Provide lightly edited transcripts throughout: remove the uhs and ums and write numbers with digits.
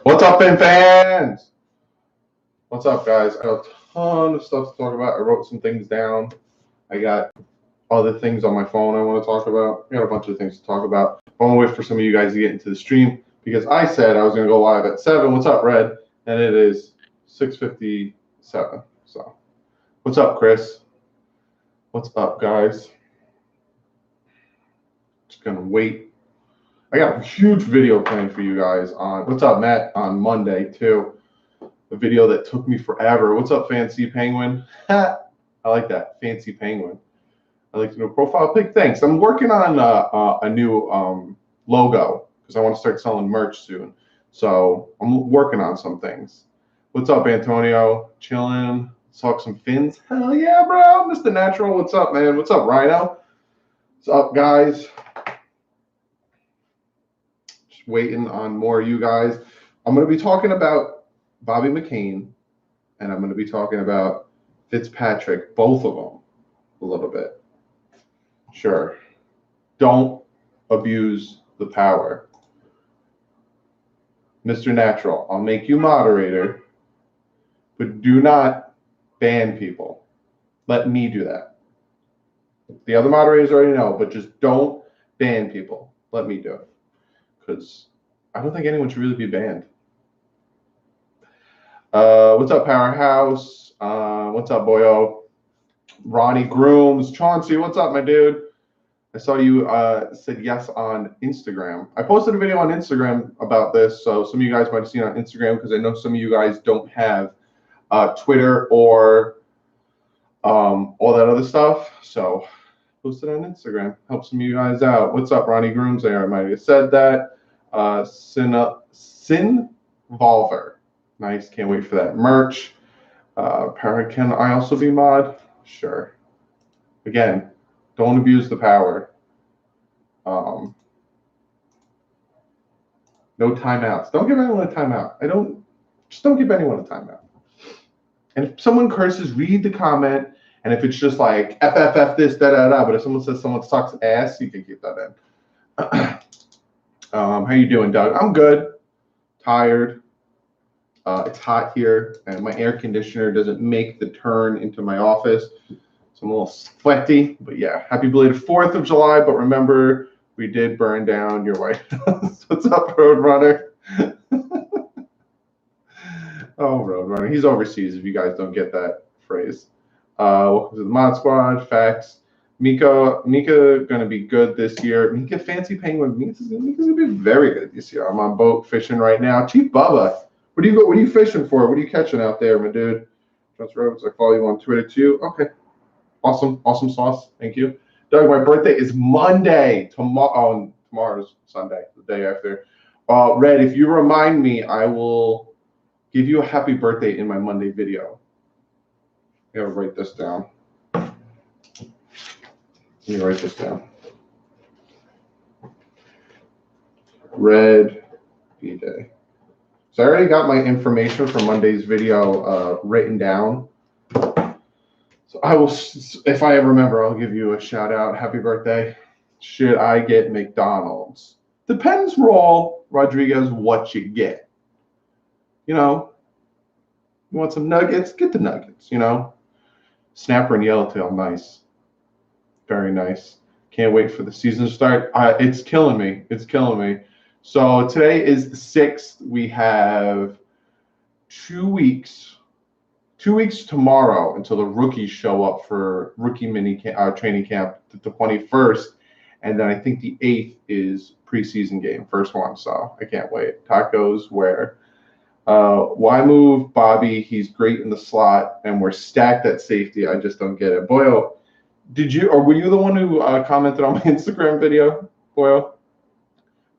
What's up, fans? What's up, guys? I got a ton of stuff to talk about. I wrote some things down. I got other things on my phone I want to talk about. I got a bunch of things to talk about. I want to wait for some of you guys to get into the stream because I said I was going to go live at 7. What's up, Red? And it is 6:57. So, what's up, Chris? What's up, guys? Just going to wait. I got a huge video planned for you guys on, what's up, Matt, on Monday, too. A video that took me forever. What's up, Fancy Penguin? I like that, Fancy Penguin. I like the new profile pic. Thanks. I'm working on a new logo because I want to start selling merch soon. So I'm working on some things. What's up, Antonio? Chilling. Let's talk some fins. Hell yeah, bro. Mr. Natural. What's up, man? What's up, Rhino? What's up, guys? Just waiting on more of you guys. I'm going to be talking about Bobby McCain, and I'm going to be talking about Fitzpatrick, both of them, a little bit. Sure. Don't abuse the power. Mr. Natural, I'll make you moderator, but do not ban people. Let me do that. The other moderators already know, but just don't ban people. Let me do it. Because I don't think anyone should really be banned. What's up, Powerhouse? What's up, Boyo? Ronnie Grooms. Chauncey, what's up, my dude? I saw you said yes on Instagram. I posted a video on Instagram about this, so some of you guys might have seen it on Instagram because I know some of you guys don't have Twitter or all that other stuff. So posted on Instagram. Help some of you guys out. What's up, Ronnie Grooms? I might have said that. Sin Volver. Nice. Can't wait for that merch. Can I also be mod? Sure. Again, don't abuse the power. No timeouts. Don't give anyone a timeout. Just don't give anyone a timeout. And if someone curses, read the comment. And if it's just like FFF this, da da da, but if someone says someone sucks ass, you can keep that in. How you doing, Doug? I'm good. Tired. It's hot here, and my air conditioner doesn't make the turn into my office, so I'm a little sweaty. But yeah, happy belated 4th of July. But remember, we did burn down your White House. What's up, Roadrunner? Oh, Roadrunner. He's overseas, if you guys don't get that phrase. Welcome to the Mod Squad. Facts. Mika going to be good this year. Mika Fancy Penguin. Mika's going to be very good this year. I'm on boat fishing right now. Chief Bubba. What are you fishing for? What are you catching out there, my dude? Just Rhodes, I follow you on Twitter too. Okay. Awesome sauce. Thank you. Doug, my birthday is Monday. Tomorrow's Sunday, the day after. Red, if you remind me, I will give you a happy birthday in my Monday video. I gotta write this down. Let me write this down. Red B-Day. So I already got my information for Monday's video written down. So I will, if I remember, I'll give you a shout out. Happy birthday. Should I get McDonald's? Depends, Raul Rodriguez, what you get. You know, you want some nuggets? Get the nuggets, you know. Snapper and Yellowtail, nice. Very nice. Can't wait for the season to start. It's killing me. It's killing me. So today is the 6th. We have 2 weeks tomorrow until the rookies show up for rookie training camp, the 21st. And then I think the 8th is preseason game, first one. So I can't wait. Tacos where? Why move Bobby? He's great in the slot, and we're stacked at safety. I just don't get it. Boyo, were you the one who commented on my Instagram video, Boyo?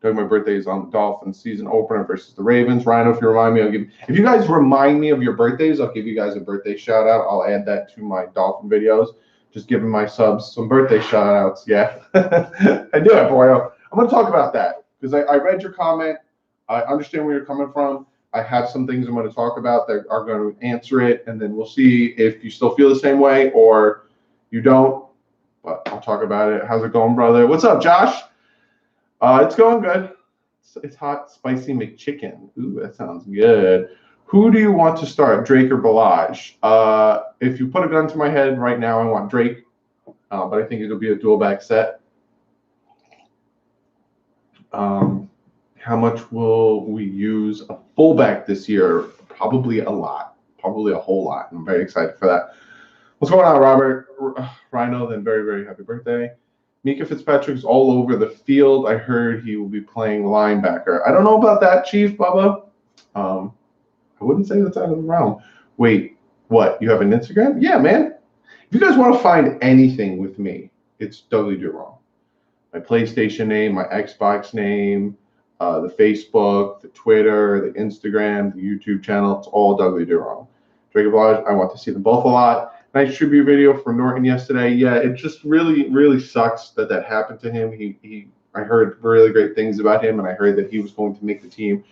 Doug, my birthday is on the Dolphins season opener versus the Ravens. Rhino, if you remind me, if you guys remind me of your birthdays, I'll give you guys a birthday shout out. I'll add that to my Dolphin videos. Just giving my subs some birthday shout outs. Yeah, I do it, boyo. I'm going to talk about that because I read your comment. I understand where you're coming from. I have some things I'm going to talk about that are going to answer it, and then we'll see if you still feel the same way or you don't. But I'll talk about it. How's it going, brother? What's up, Josh? It's going good. It's hot, spicy McChicken. Ooh, that sounds good. Who do you want to start, Drake or Balaj? If you put a gun to my head right now, I want Drake, but I think it'll be a dual back set. How much will we use a fullback this year? Probably a lot, probably a whole lot. I'm very excited for that. What's going on, Robert? Rhino, then very, very happy birthday. Mika Fitzpatrick's all over the field. I heard he will be playing linebacker. I don't know about that, Chief Bubba. I wouldn't say that's out of the realm. Wait, what? You have an Instagram? Yeah, man. If you guys want to find anything with me, it's DouglieDoWrong. My PlayStation name, my Xbox name, the Facebook, the Twitter, the Instagram, the YouTube channel. It's all DouglieDoWrong. Drake and Balaj, I want to see them both a lot. Nice tribute video from Norton yesterday. Yeah, it just really, really sucks that that happened to him. I heard really great things about him, and I heard that he was going to make the team.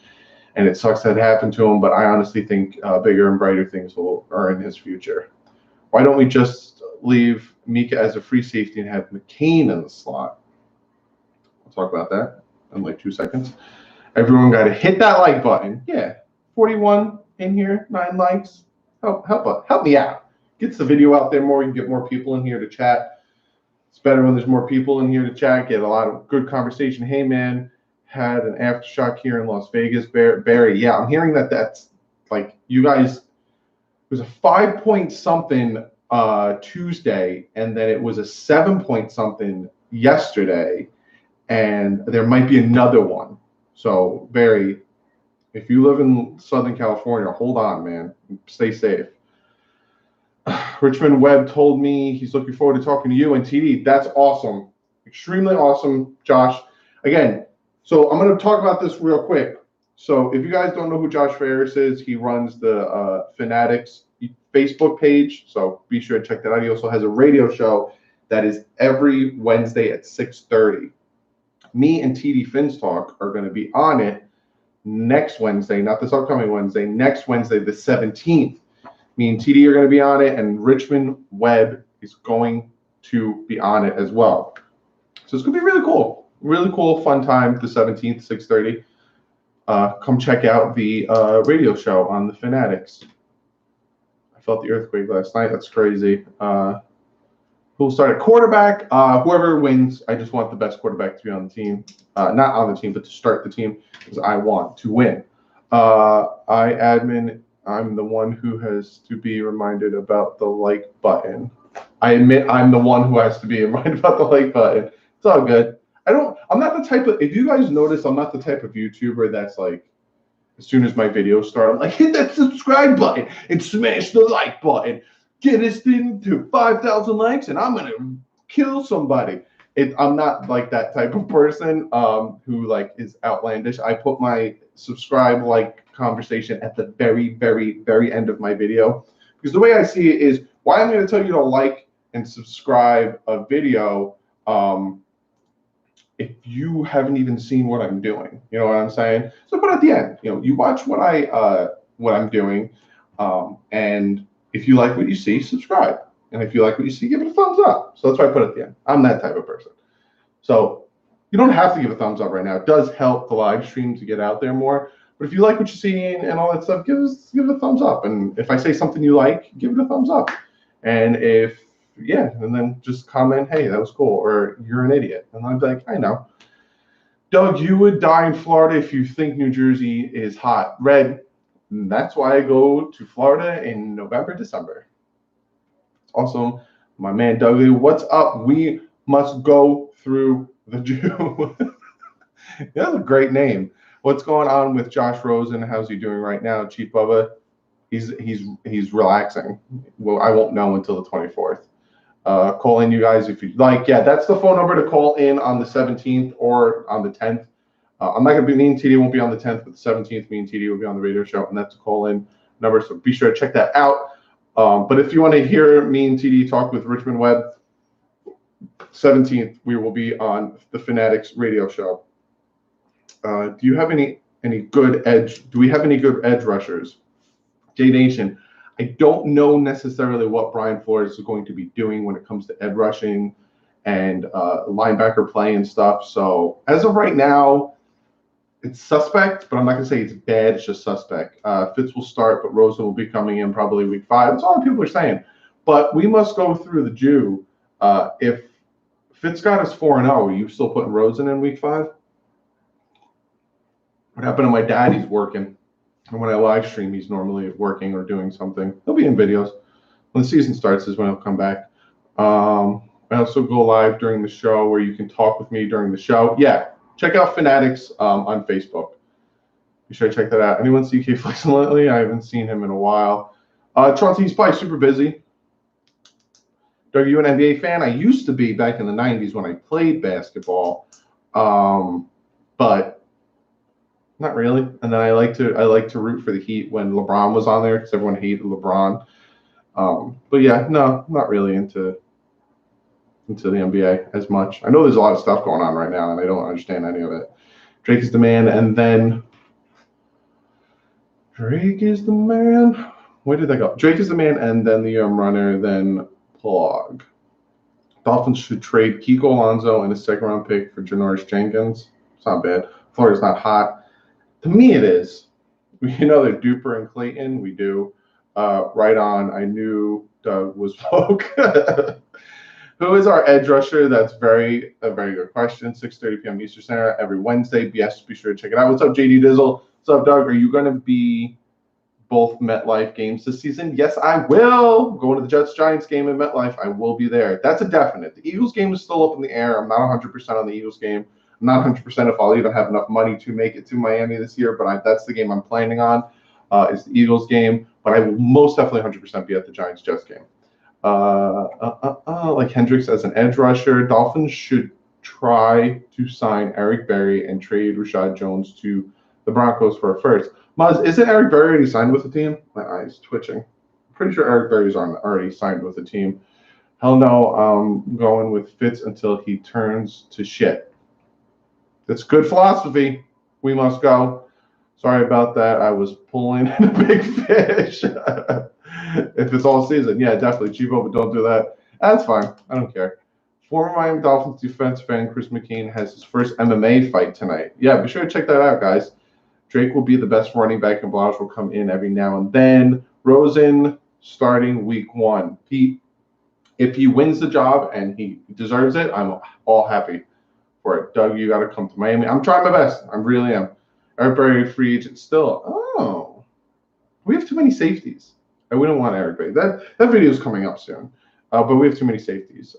And it sucks that it happened to him, but I honestly think bigger and brighter things are in his future. Why don't we just leave Mika as a free safety and have McCain in the slot? We'll talk about that in like 2 seconds. Everyone got to hit that like button. Yeah, 41 in here, 9 likes. Help me out. Gets the video out there more. You can get more people in here to chat. It's better when there's more people in here to chat. Get a lot of good conversation. Hey, man. Had an aftershock here in Las Vegas. Barry, yeah, I'm hearing that's like you guys. It was a 5-point something Tuesday, and then it was a 7-point something yesterday, and there might be another one. So Barry, if you live in Southern California, hold on, man. Stay safe. Richmond Webb told me he's looking forward to talking to you and TD. That's awesome, extremely awesome, Josh. Again. So I'm going to talk about this real quick. So if you guys don't know who Josh Ferris is, he runs the Fanatics Facebook page. So be sure to check that out. He also has a radio show that is every Wednesday at 6:30. Me and TD Finns Talk are going to be on it next Wednesday, not this upcoming Wednesday, next Wednesday, the 17th. Me and TD are going to be on it, and Richmond Webb is going to be on it as well. So it's going to be really cool. Really cool, fun time, the 17th, 6:30. Come check out the radio show on the Fanatics. I felt the earthquake last night. That's crazy. Who'll start at quarterback? Whoever wins, I just want the best quarterback to be on the team. Not on the team, but to start the team, because I want to win. I'm the one who has to be reminded about the like button. I admit I'm the one who has to be reminded about the like button. It's all good. I'm not the type of, if you guys notice, I'm not the type of YouTuber that's like, as soon as my videos start, I'm like, hit that subscribe button and smash the like button. Get this thing to 5,000 likes and I'm going to kill somebody. I'm not like that type of person who like is outlandish. I put my subscribe like conversation at the very, very, very end of my video. Because the way I see it is, why I'm going to tell you to like and subscribe a video if you haven't even seen what I'm doing. You know what I'm saying? So, but at the end, you watch what I'm doing, and if you like what you see, subscribe. And if you like what you see, give it a thumbs up. So that's why I put it at the end. I'm that type of person. So you don't have to give a thumbs up right now. It does help the live stream to get out there more. But if you like what you're seeing and all that stuff, give it a thumbs up. And if I say something you like, give it a thumbs up. And and then just comment, hey, that was cool, or you're an idiot. And I'd be like, I know. Doug, you would die in Florida if you think New Jersey is hot. Red, that's why I go to Florida in November, December. Awesome. My man, Dougie, what's up? We must go through the Jew. That's a great name. What's going on with Josh Rosen? How's he doing right now, Chief Bubba? He's relaxing. Well, I won't know until the 24th. Call in, you guys, if you'd like. Yeah, that's the phone number to call in on the 17th or on the 10th. I'm not going to be, me and TD won't be on the 10th, but the 17th, me and TD will be on the radio show, and that's a call-in number, so be sure to check that out. But if you want to hear me and TD talk with Richmond Webb, 17th, we will be on the Fanatics radio show. Do you have any good edge? Do we have any good edge rushers? J Nation, I don't know necessarily what Brian Flores is going to be doing when it comes to edge rushing and linebacker play and stuff. So as of right now, it's suspect, but I'm not going to say it's bad. It's just suspect. Fitz will start, but Rosen will be coming in probably week 5. That's all the people are saying. But we must go through the Jew. If Fitz got us 4-0, are you still putting Rosen in week 5? What happened to my dad? He's working. And when I live stream, he's normally working or doing something. He'll be in videos. When the season starts is when he'll come back. I also go live during the show where you can talk with me during the show. Yeah, check out Fanatics on Facebook. You should check that out. Anyone see K Flex lately? I haven't seen him in a while. Chauncey, he's probably super busy. Doug, you an NBA fan? I used to be back in the 90s when I played basketball, but not really. And then I like to root for the Heat when LeBron was on there because everyone hated LeBron. But yeah, no, not really into the NBA as much. I know there's a lot of stuff going on right now, and I don't understand any of it. Drake is the man, and then Drake is the man. Where did that go? Drake is the man, and then the runner, then Plog. Dolphins should trade Kiko Alonso and a second-round pick for Janoris Jenkins. It's not bad. Florida's not hot. To me, it is. You know they're Duper and Clayton. We do. Right on. I knew Doug was woke. Who is our edge rusher? That's a very good question. 6:30 p.m. Eastern Standard every Wednesday. Yes, be sure to check it out. What's up, JD Dizzle? What's up, Doug? Are you going to be both MetLife games this season? Yes, I will. Going to the Jets-Giants game in MetLife. I will be there. That's a definite. The Eagles game is still up in the air. I'm not 100% on the Eagles game. I'm not 100% if I'll even have enough money to make it to Miami this year, but that's the game I'm planning on, is the Eagles game. But I will most definitely 100% be at the Giants-Jets game. Like Hendricks as an edge rusher. Dolphins should try to sign Eric Berry and trade Rashad Jones to the Broncos for a first. Muzz, isn't Eric Berry already signed with the team? My eye's twitching. I'm pretty sure Eric Berry's already signed with the team. Hell no, I'm going with Fitz until he turns to shit. That's good philosophy. We must go. Sorry about that. I was pulling in a big fish. If it's all season, yeah, definitely. Chivo, but don't do that. That's fine. I don't care. Former Miami Dolphins defense fan Chris McCain has his first MMA fight tonight. Yeah, be sure to check that out, guys. Drake will be the best running back, and Blanche will come in every now and then. Rosen starting week 1. If he wins the job and he deserves it, I'm all happy for it. Doug, you got to come to Miami. I'm trying my best. I really am. Eric Berry, free agent still. Oh, we have too many safeties. I wouldn't want Eric Berry. That video is coming up soon, but we have too many safeties.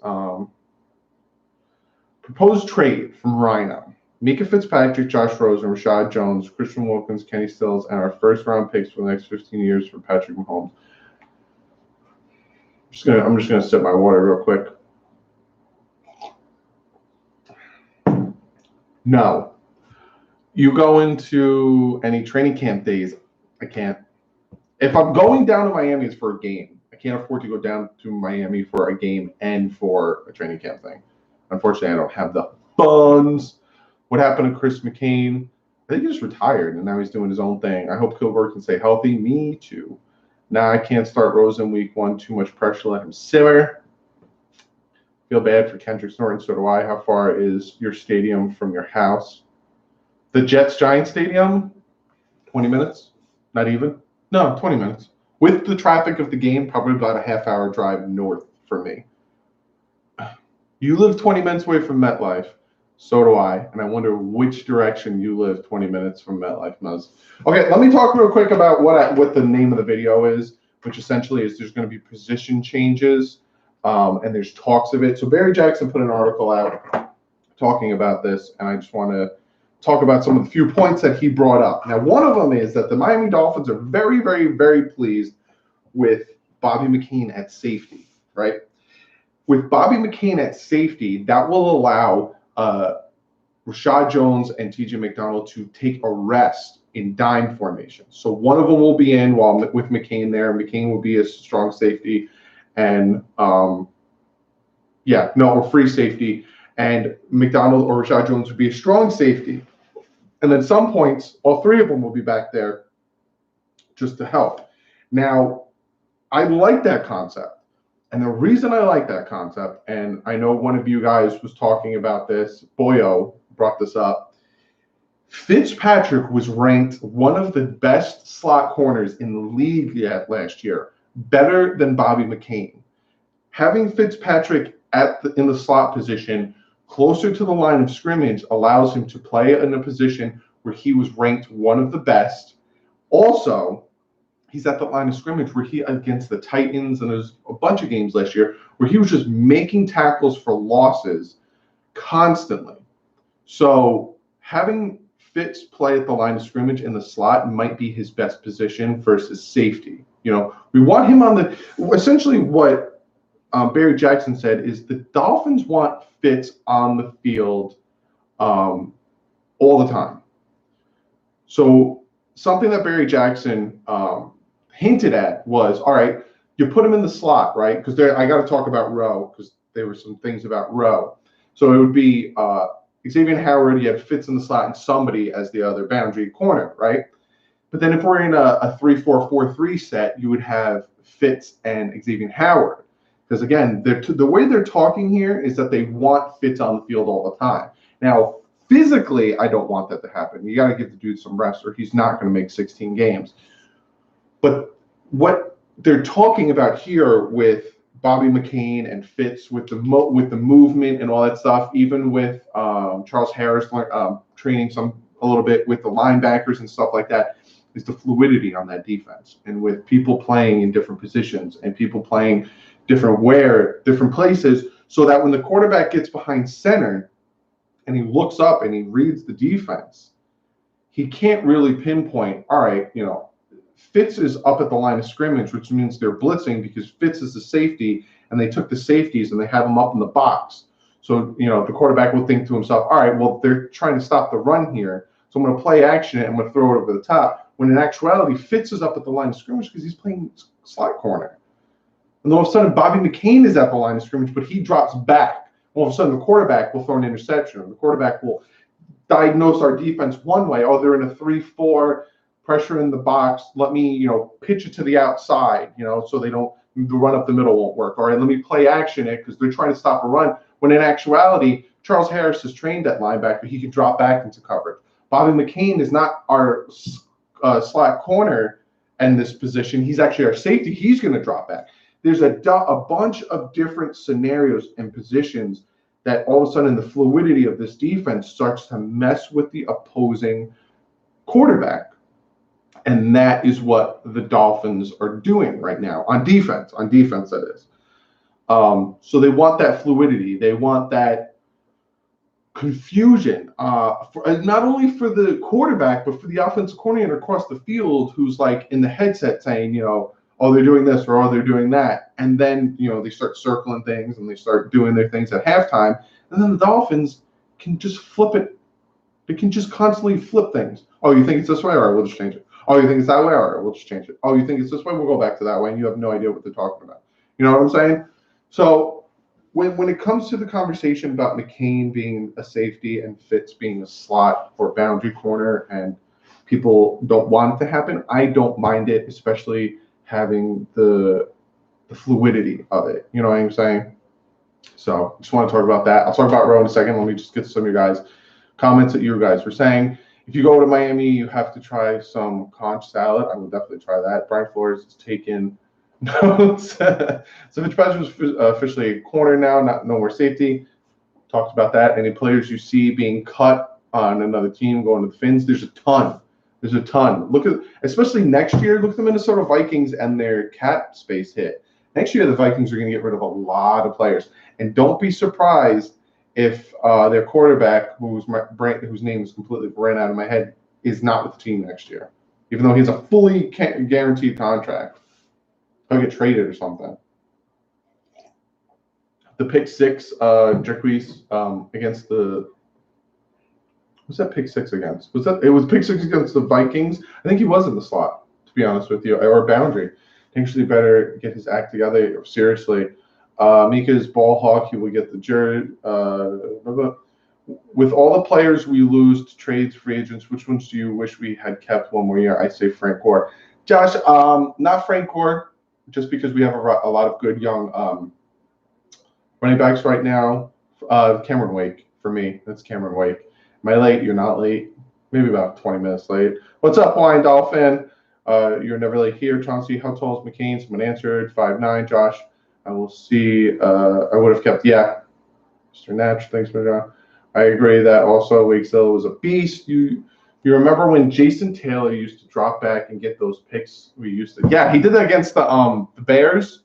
Proposed trade from Rhino. Mika Fitzpatrick, Josh Rosen, Rashad Jones, Christian Wilkins, Kenny Stills, and our first-round picks for the next 15 years for Patrick Mahomes. I'm just gonna sip my water real quick. No. You go into any training camp days, I can't. If I'm going down to Miami, it's for a game. I can't afford to go down to Miami for a game and for a training camp thing. Unfortunately, I don't have the funds. What happened to Chris McCain? I think he just retired, and now he's doing his own thing. I hope Kilburg can stay healthy. Me too. Now I can't start Rosen week 1. Too much pressure. Let him simmer. Feel bad for Kendrick Norton. So do I. How far is your stadium from your house? The Jets-Giants stadium? 20 minutes? Not even? No, 20 minutes. With the traffic of the game, probably about a half-hour drive north for me. You live 20 minutes away from MetLife. So do I. And I wonder which direction you live 20 minutes from MetLife, Muzz. Okay, let me talk real quick about what the name of the video is, which essentially is there's going to be position changes, and there's talks of it. So Barry Jackson put an article out talking about this, and I just want to talk about some of the few points that he brought up. Now, one of them is that the Miami Dolphins are very, very, very pleased with Bobby McCain at safety, right? With Bobby McCain at safety, that will allow Rashad Jones and TJ McDonald to take a rest in dime formation. So one of them will be in with McCain there. McCain will be a strong safety, and or free safety. And McDonald or Rashad Jones would be a strong safety. And then some points, all three of them will be back there just to help. Now, I like that concept. And the reason I like that concept, and I know one of you guys was talking about this, Boyo brought this up, Fitzpatrick was ranked one of the best slot corners in the league yet last year, better than Bobby McCain. Having Fitzpatrick in the slot position closer to the line of scrimmage allows him to play in a position where he was ranked one of the best. Also, he's at the line of scrimmage where he, against the Titans, and there's a bunch of games last year where he was just making tackles for losses constantly. So having Fitz play at the line of scrimmage in the slot might be his best position versus safety. We want him on the – essentially what Barry Jackson said is the Dolphins want Fitz on the field all the time. So something that Barry Jackson hinted at was, all right, you put him in the slot, right? Because I got to talk about Rowe because there were some things about Rowe. So it would be Xavier Howard, you had Fitz in the slot, and somebody as the other boundary corner, right? But then if we're in a 3-4-4-3 set, you would have Fitz and Xavier Howard. Because again, the way they're talking here is that they want Fitz on the field all the time. Now, physically, I don't want that to happen. You got to give the dude some rest, or he's not going to make 16 games. But what they're talking about here with Bobby McCain and Fitz, with the movement and all that stuff, even with Charles Harris training a little bit with the linebackers and stuff like that, is the fluidity on that defense, and with people playing in different positions and people playing different places, so that when the quarterback gets behind center and he looks up and he reads the defense, he can't really pinpoint, all right, Fitz is up at the line of scrimmage, which means they're blitzing because Fitz is the safety, and they took the safeties and they have them up in the box. So, the quarterback will think to himself, all right, well, they're trying to stop the run here, so I'm going to play action it and I'm going to throw it over the top. When in actuality, Fitz is up at the line of scrimmage because he's playing slot corner. And all of a sudden, Bobby McCain is at the line of scrimmage, but he drops back. All of a sudden, the quarterback will throw an interception. Or the quarterback will diagnose our defense one way. Oh, they're in a 3-4, pressure in the box. Let me, pitch it to the outside, so they don't, the run up the middle won't work. All right, let me play action it because they're trying to stop a run. When in actuality, Charles Harris is trained at linebacker. He can drop back into coverage. Bobby McCain is not our slot corner in this position. He's actually our safety. He's going to drop back. There's a bunch of different scenarios and positions that all of a sudden the fluidity of this defense starts to mess with the opposing quarterback. And that is what the Dolphins are doing right now on defense. On defense, that is. So they want that fluidity. They want that confusion, not only for the quarterback, but for the offensive coordinator across the field who's like in the headset saying, oh, they're doing this or oh, they're doing that. And then, they start circling things and they start doing their things at halftime. And then the Dolphins can just flip it. They can just constantly flip things. Oh, you think it's this way? All right, we'll just change it. Oh, you think it's that way? All right, we'll just change it. Oh, you think it's this way? We'll go back to that way. And you have no idea what they're talking about. You know what I'm saying? So when it comes to the conversation about McCain being a safety and Fitz being a slot or boundary corner, and people don't want it to happen, I don't mind it, especially having the fluidity of it. You know what I'm saying? So I just want to talk about that. I'll talk about Rowe in a second. Let me just get to some of your guys' comments that you guys were saying. If you go to Miami, you have to try some conch salad. I will definitely try that. Brian Flores is taking notes. So Fitzpatrick is officially a corner now, no more safety. Talked about that. Any players you see being cut on another team going to the Fins? There's a ton. Look at, especially next year, look at the Minnesota Vikings and their cap space hit. Next year, the Vikings are going to get rid of a lot of players. And don't be surprised if their quarterback, whose name is completely ran out of my head, is not with the team next year, even though he has a fully guaranteed contract. He'll get traded or something. The pick six, Jacquees against the. Who's that pick six against? It was pick six against the Vikings. I think he was in the slot, to be honest with you, or boundary. Actually, better get his act together. Seriously, Mika's ball hawk. He will get the jersey. With all the players we lose to trades, free agents, which ones do you wish we had kept one more year? I say Frank Gore. Josh, not Frank Gore, just because we have a lot of good young running backs right now. Cameron Wake for me. That's Cameron Wake. Am I late? You're not late. maybe about 20 minutes late. What's up, Blind Dolphin? You're never late here. Chauncey, how tall is McCain? Someone answered 5'9". Josh, I will see. I would have kept, yeah. Mr. Natch, thanks for that. I agree that also Wakesville was a beast. You remember when Jason Taylor used to drop back and get those picks? We used to, yeah, he did that against the Bears,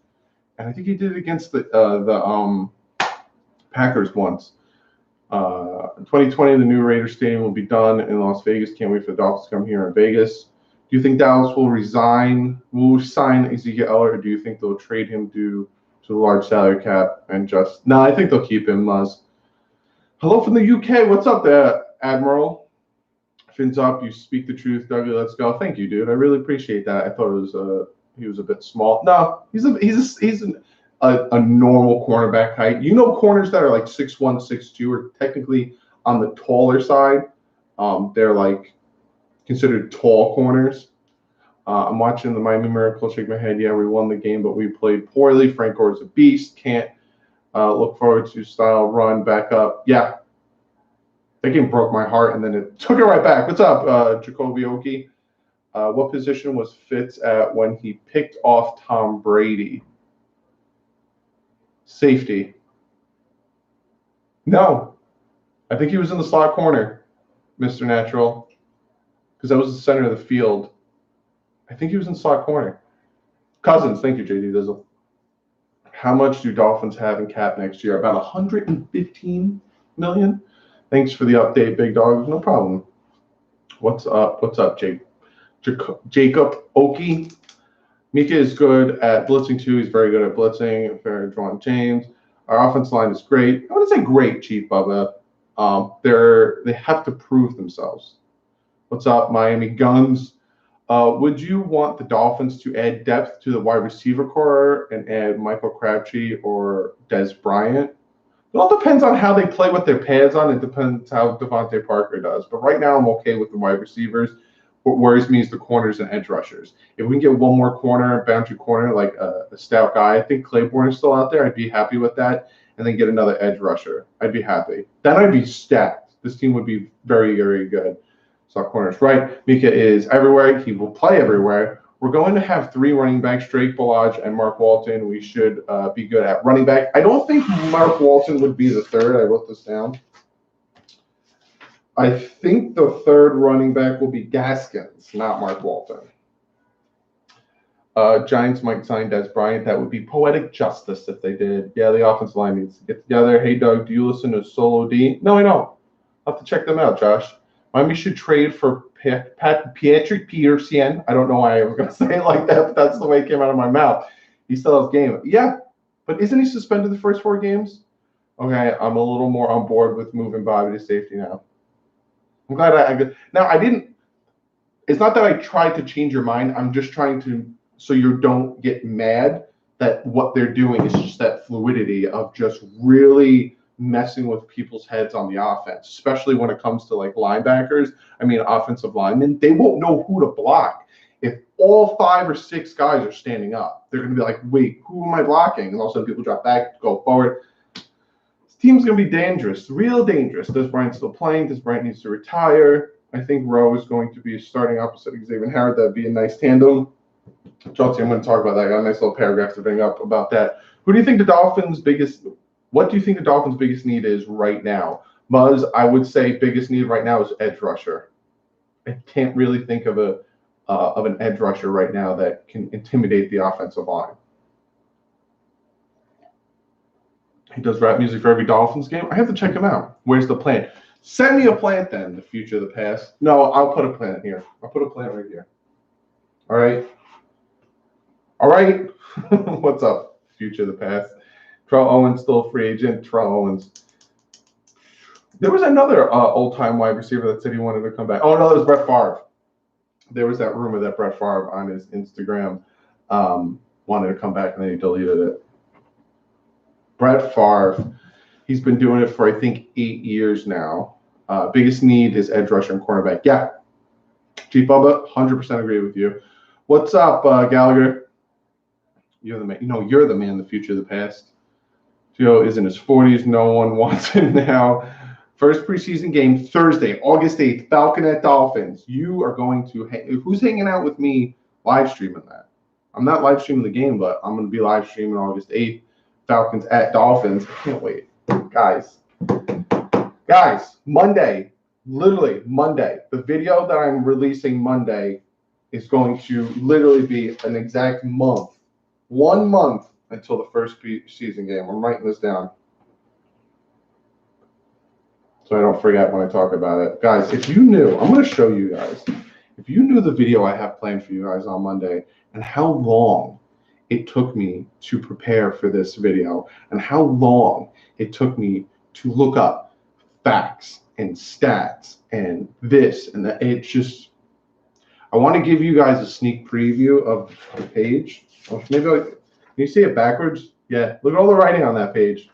and I think he did it against the Packers once. 2020, the new Raiders Stadium will be done in Las Vegas. Can't wait for the Dolphins to come here in Vegas. Do you think Dallas will sign Ezekiel Elliott, or do you think they'll trade him due to the large salary cap and just? No, I think they'll keep him, Muzz. Hello from the UK. What's up there, Admiral? Fins up. You speak the truth, Dougie. Let's go. Thank you, dude. I really appreciate that. I thought it was he was a bit small. No, he's a normal cornerback height. You know, corners that are like 6'1", 6'2" are technically on the taller side. They're like considered tall corners. I'm watching the Miami Miracle. Shake my head. Yeah, we won the game, but we played poorly. Frank Gore's a beast. Can't look forward to style run back up. Yeah, that game broke my heart, and then it took it right back. What's up, Jacoby Oki? What position was Fitz at when he picked off Tom Brady? Safety. No, I think he was in the slot corner, Mr. Natural, because that was the center of the field. I think he was in slot corner. Cousins, thank you, JD Dizzle. How much do Dolphins have in cap next year? About $115 million. Thanks for the update, big dog. No problem. What's up? What's up, Jacob Oki? Mika is good at blitzing too. He's very good at blitzing. Fair John James. Our offense line is great. I wouldn't say great, Chief Bubba. They have to prove themselves. What's up, Miami Guns? Would you want the Dolphins to add depth to the wide receiver core and add Michael Crabtree or Des Bryant? It all depends on how they play with their pads on. It depends how Devontae Parker does. But right now, I'm okay with the wide receivers. What worries me is the corners and edge rushers. If we can get one more corner, boundary corner, like a stout guy, I think Claiborne is still out there. I'd be happy with that. And then get another edge rusher. I'd be happy. Then I'd be stacked. This team would be very, very good. So corners right. Mika is everywhere. He will play everywhere. We're going to have 3 running backs, Drake Ballage and Mark Walton. We should be good at running back. I don't think Mark Walton would be the third. I wrote this down. I think the third running back will be Gaskins, not Mark Walton. Giants might sign Des Bryant. That would be poetic justice if they did. Yeah, the offensive line needs to get together. Hey, Doug, do you listen to Solo D? No, I don't. I'll have to check them out, Josh. Miami should trade for Patrick Peterson. I don't know why I was going to say it like that, but that's the way it came out of my mouth. He still has game. Yeah, but isn't he suspended the first 4 games? Okay, I'm a little more on board with moving Bobby to safety now. I'm glad I didn't. It's not that I tried to change your mind. I'm just trying to, so you don't get mad that what they're doing is just that fluidity of just really messing with people's heads on the offense, especially when it comes to like linebackers. I mean, offensive linemen, they won't know who to block. If all 5 or 6 guys are standing up, they're going to be like, wait, who am I blocking? And all of a sudden people drop back, go forward. This team's going to be dangerous, real dangerous. Des Bryant still playing? Des Bryant needs to retire. I think Rowe is going to be starting opposite Xavier Howard. That'd be a nice tandem. Chelsea, I'm going to talk about that. I got a nice little paragraph to bring up about that. What do you think the Dolphins' biggest need is right now? Muzz, I would say biggest need right now is edge rusher. I can't really think of an edge rusher right now that can intimidate the offensive line. He does rap music for every Dolphins game. I have to check him out. Where's the plant? Send me a plant then, the future, the past. No, I'll put a plant here. I'll put a plant right here. All right. All right. What's up, future, the past? Terrell Owens still a free agent. Terrell Owens. There was another old-time wide receiver that said he wanted to come back. Oh, no, it was Brett Favre. There was that rumor that Brett Favre on his Instagram wanted to come back, and then he deleted it. Brett Favre, he's been doing it for, I think, 8 years now. Biggest need is edge rusher and cornerback. Yeah. Chief Bubba, 100% agree with you. What's up, Gallagher? You're the man. You know, you're the man, the future, the past. Joe is in his 40s. No one wants him now. First preseason game, Thursday, August 8th, Falcon at Dolphins. You are going to who's hanging out with me live streaming that? I'm not live streaming the game, but I'm going to be live streaming August 8th, Falcons at Dolphins. I can't wait. Guys, Monday, literally Monday, the video that I'm releasing Monday is going to literally be an exact month, 1 month until the first preseason game. I'm writing this down so I don't forget when I talk about it. Guys, if you knew, I'm going to show you guys, if you knew the video I have planned for you guys on Monday and how long it took me to prepare for this video and how long it took me to look up facts and stats and this and that, it's just, I want to give you guys a sneak preview of the page. Maybe can you see it backwards? Yeah, look at all the writing on that page.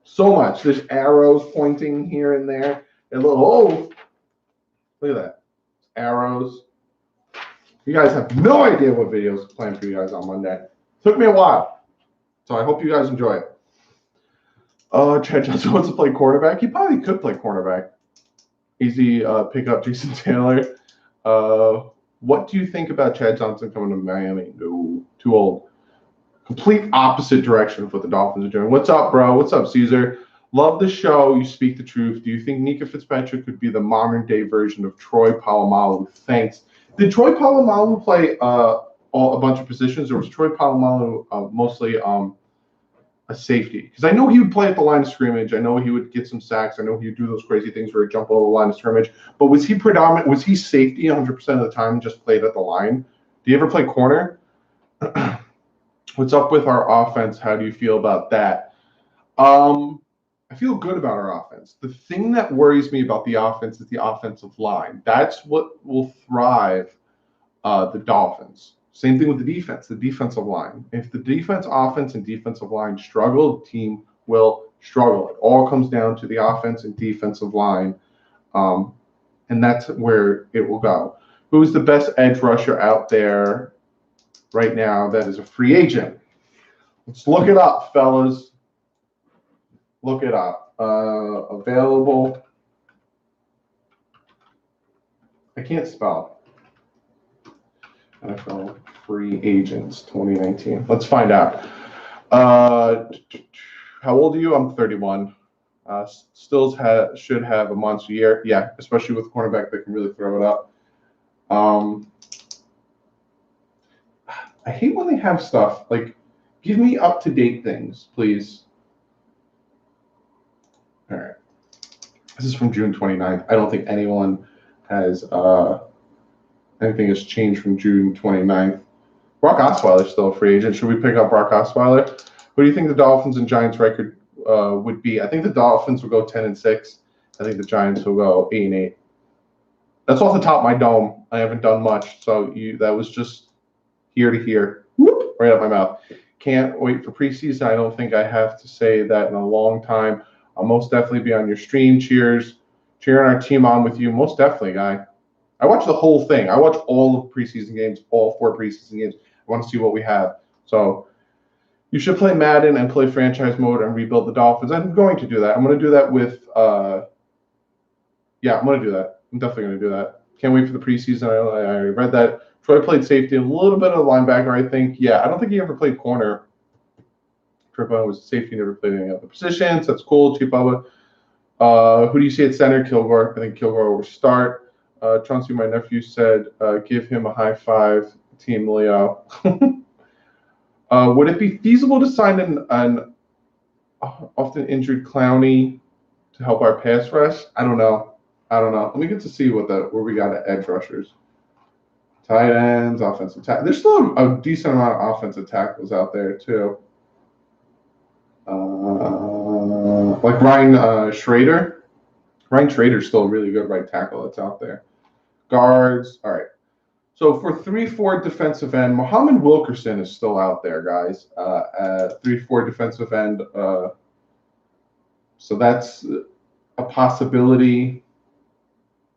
So much. There's arrows pointing here and there. And look at that. Arrows. You guys have no idea what videos planned for you guys on Monday. Took me a while. So I hope you guys enjoy it. Chad Johnson wants to play quarterback. He probably could play cornerback. Easy pick up Jason Taylor. What do you think about Chad Johnson coming to Miami? No, too old. Complete opposite direction of what the Dolphins are doing. What's up, bro? What's up, Caesar? Love the show. You speak the truth. Do you think Nika Fitzpatrick could be the modern-day version of Troy Polamalu? Thanks. Did Troy Polamalu play a bunch of positions, or was Troy Polamalu mostly a safety? Because I know he would play at the line of scrimmage. I know he would get some sacks. I know he would do those crazy things where he'd jump over the line of scrimmage. But was he predominant? Was he safety 100% of the time, just played at the line? Do you ever play corner? What's up with our offense? How do you feel about that? I feel good about our offense. The thing that worries me about the offense is the offensive line. That's what will thrive the Dolphins. Same thing with the defense, the defensive line. If the offense, and defensive line struggle, the team will struggle. It all comes down to the offense and defensive line, and that's where it will go. Who's the best edge rusher out there right now that is a free agent? Let's look it up, fellas. Look it up. Available. I can't spell. NFL free agents 2019. Let's find out. How old are you? I'm 31. Stills should have a monster year. Yeah, especially with a cornerback that can really throw it up. I hate when they have stuff like, give me up-to-date things, please. All right. This is from June 29th. I don't think anyone has anything has changed from June 29th. Brock Osweiler's still a free agent. Should we pick up Brock Osweiler? What do you think the Dolphins and Giants record would be? I think the Dolphins will go 10-6. I think the Giants will go 8-8. That's off the top of my dome. I haven't done much, so that was just here to here, whoop, right out my mouth. Can't wait for preseason. I don't think I have to say that in a long time. I'll most definitely be on your stream. Cheering our team on with you. Most definitely, guy. I watched the whole thing. I watched all of the preseason games, all 4 preseason games. I want to see what we have. So you should play Madden and play franchise mode and rebuild the Dolphins. I'm going to do that. I'm going to do that with yeah, I'm going to do that. I'm definitely going to do that. Can't wait for the preseason. I already read that. Troy played safety, a little bit of linebacker, I think. Yeah, I don't think he ever played corner. Troy was safety, never played any other positions. That's cool. Chief Bubba. Who do you see at center? Kilgore. I think Kilgore will start. Chauncey, my nephew, said, give him a high five, Team Leo. Would it be feasible to sign an often injured Clowney to help our pass rush? I don't know. Let me get to see where we got at edge rushers. Tight ends, offensive tackle. There's still a decent amount of offensive tackles out there too. Like Ryan Schrader. Ryan Schrader's still a really good right tackle that's out there. Guards. All right. So for 3-4 defensive end, Muhammad Wilkerson is still out there, guys. 3-4 defensive end. So that's a possibility.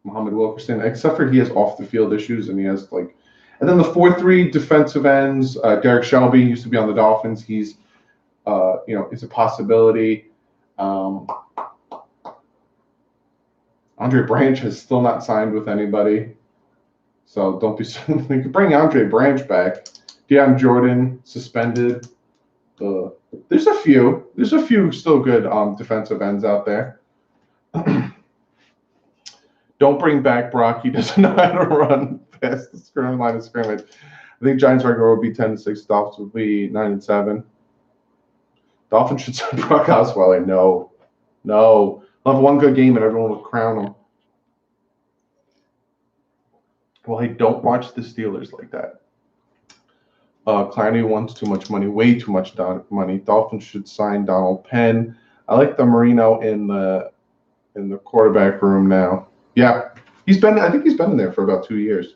Muhammad Wilkerson, except for he has off the field issues and he has and then the 4-3 defensive ends. Derek Shelby used to be on the Dolphins. He's, it's a possibility. Andre Branch has still not signed with anybody. So don't be. You could bring Andre Branch back. Deion Jordan suspended. There's a few. There's a few still good defensive ends out there. Don't bring back Brock. He doesn't know how to run past the line of scrimmage. I think Giants record will be 10-6. Dolphins will be 9-7. Dolphins should sign Brock Osweiler. No. He'll have one good game and everyone will crown him. Well, I don't watch the Steelers like that. Clowney wants too much money, way too much money. Dolphins should sign Donald Penn. I like the Marino in the quarterback room now. Yeah, I think he's been in there for about 2 years.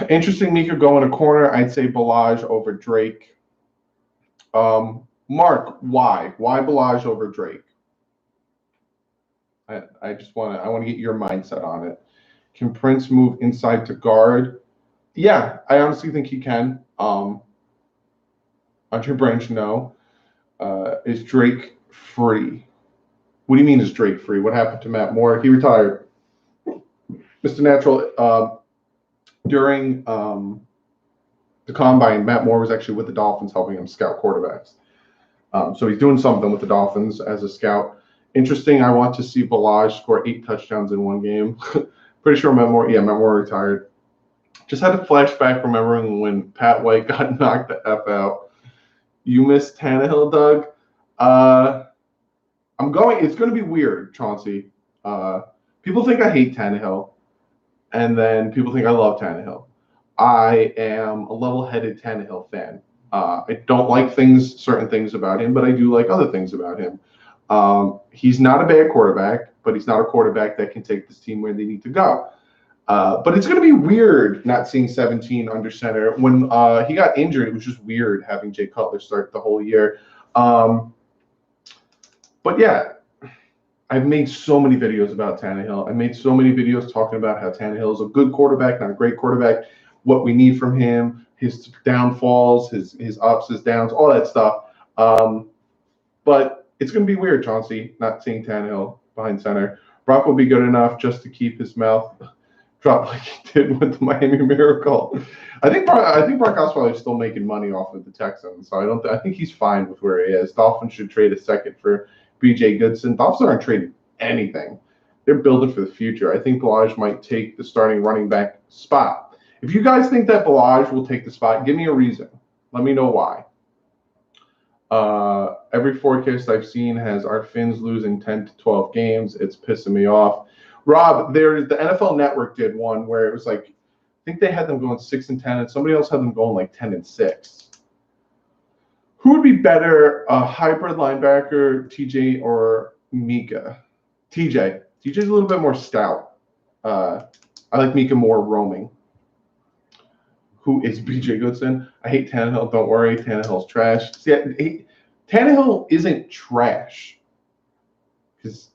Interesting, Mika going a corner. I'd say Ballage over Drake. Mark, why? Why Ballage over Drake? I want to get your mindset on it. Can Prince move inside to guard? Yeah, I honestly think he can. Andre Branch, no. Is Drake free? What do you mean is Drake free? What happened to Matt Moore? He retired. Mr. Natural, during the combine, Matt Moore was actually with the Dolphins helping him scout quarterbacks. So he's doing something with the Dolphins as a scout. Interesting, I want to see Ballage score 8 touchdowns in one game. Pretty sure Matt Moore retired. Just had a flashback remembering when Pat White got knocked the F out. You missed Tannehill, Doug? It's going to be weird, Chauncey. People think I hate Tannehill, and then people think I love Tannehill. I am a level-headed Tannehill fan. I don't like certain things about him, but I do like other things about him. He's not a bad quarterback, but he's not a quarterback that can take this team where they need to go. But it's going to be weird not seeing 17 under center. When he got injured, it was just weird having Jay Cutler start the whole year. But yeah, I've made so many videos about Tannehill. I made so many videos talking about how Tannehill is a good quarterback, not a great quarterback, what we need from him, his downfalls, his ups, his downs, all that stuff. But it's going to be weird, Chauncey, not seeing Tannehill behind center. Brock will be good enough just to keep his mouth dropped like he did with the Miami Miracle. I think Brock Osweiler is still making money off of the Texans, so I think he's fine with where he is. Dolphins should trade a second for B.J. Goodson. Dolphins aren't trading anything. They're building for the future. I think Ballage might take the starting running back spot. If you guys think that Ballage will take the spot, give me a reason. Let me know why. Every forecast I've seen has our Finns losing 10 to 12 games. It's pissing me off. Rob, the NFL Network did one where it was like, I think they had them going 6-10, and somebody else had them going like 10-6. Who would be better, a hybrid linebacker, TJ or Mika? TJ. TJ's a little bit more stout. I like Mika more roaming. Who is BJ Goodson? I hate Tannehill. Don't worry, Tannehill's trash. See, Tannehill isn't trash. Because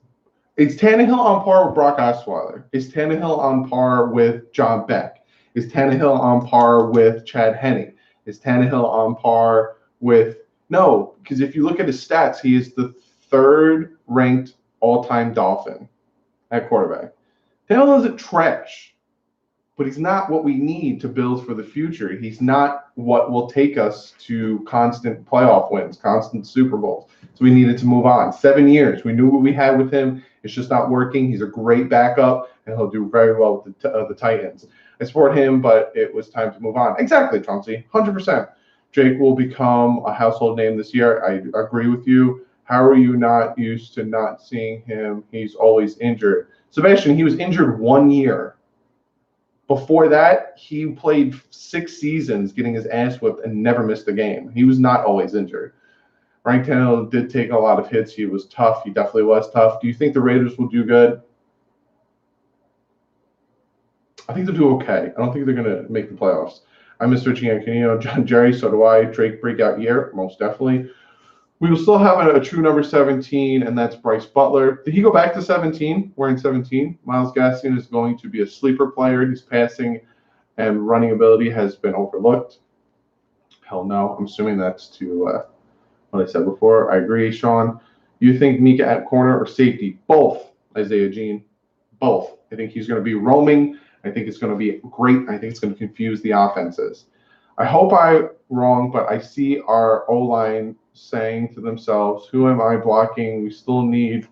is Tannehill on par with Brock Osweiler? Is Tannehill on par with John Beck? Is Tannehill on par with Chad Henne? Is Tannehill on par with – no, because if you look at his stats, he is the 3rd ranked all-time Dolphin at quarterback. Tannehill isn't trash, but he's not what we need to build for the future. He's not what will take us to constant playoff wins, constant Super Bowls. So we needed to move on. 7 years. We knew what we had with him. It's just not working. He's a great backup, and he'll do very well with the Titans. I support him, but it was time to move on. Exactly, Chauncey. 100%. Jake will become a household name this year. I agree with you. How are you not used to not seeing him? He's always injured. Sebastian, he was injured 1 year. Before that, he played 6 seasons getting his ass whipped and never missed a game. He was not always injured. Ryan Tannehill did take a lot of hits. He was tough. He definitely was tough. Do you think the Raiders will do good? I think they'll do okay. I don't think they're going to make the playoffs. I miss Richie Ancanino, John Jerry, so do I. Drake breakout year, most definitely. We will still have a true number 17, and that's Bryce Butler. Did he go back to 17? Wearing 17. Myles Gaskin is going to be a sleeper player. His passing and running ability has been overlooked. Hell no. I'm assuming that's to what I said before. I agree, Sean. You think Mika at corner or safety? Both. Isaiah Jean. Both. I think he's going to be roaming. I think it's going to be great. I think it's going to confuse the offenses. I hope I'm wrong, but I see our O-line saying to themselves, who am I blocking? We still need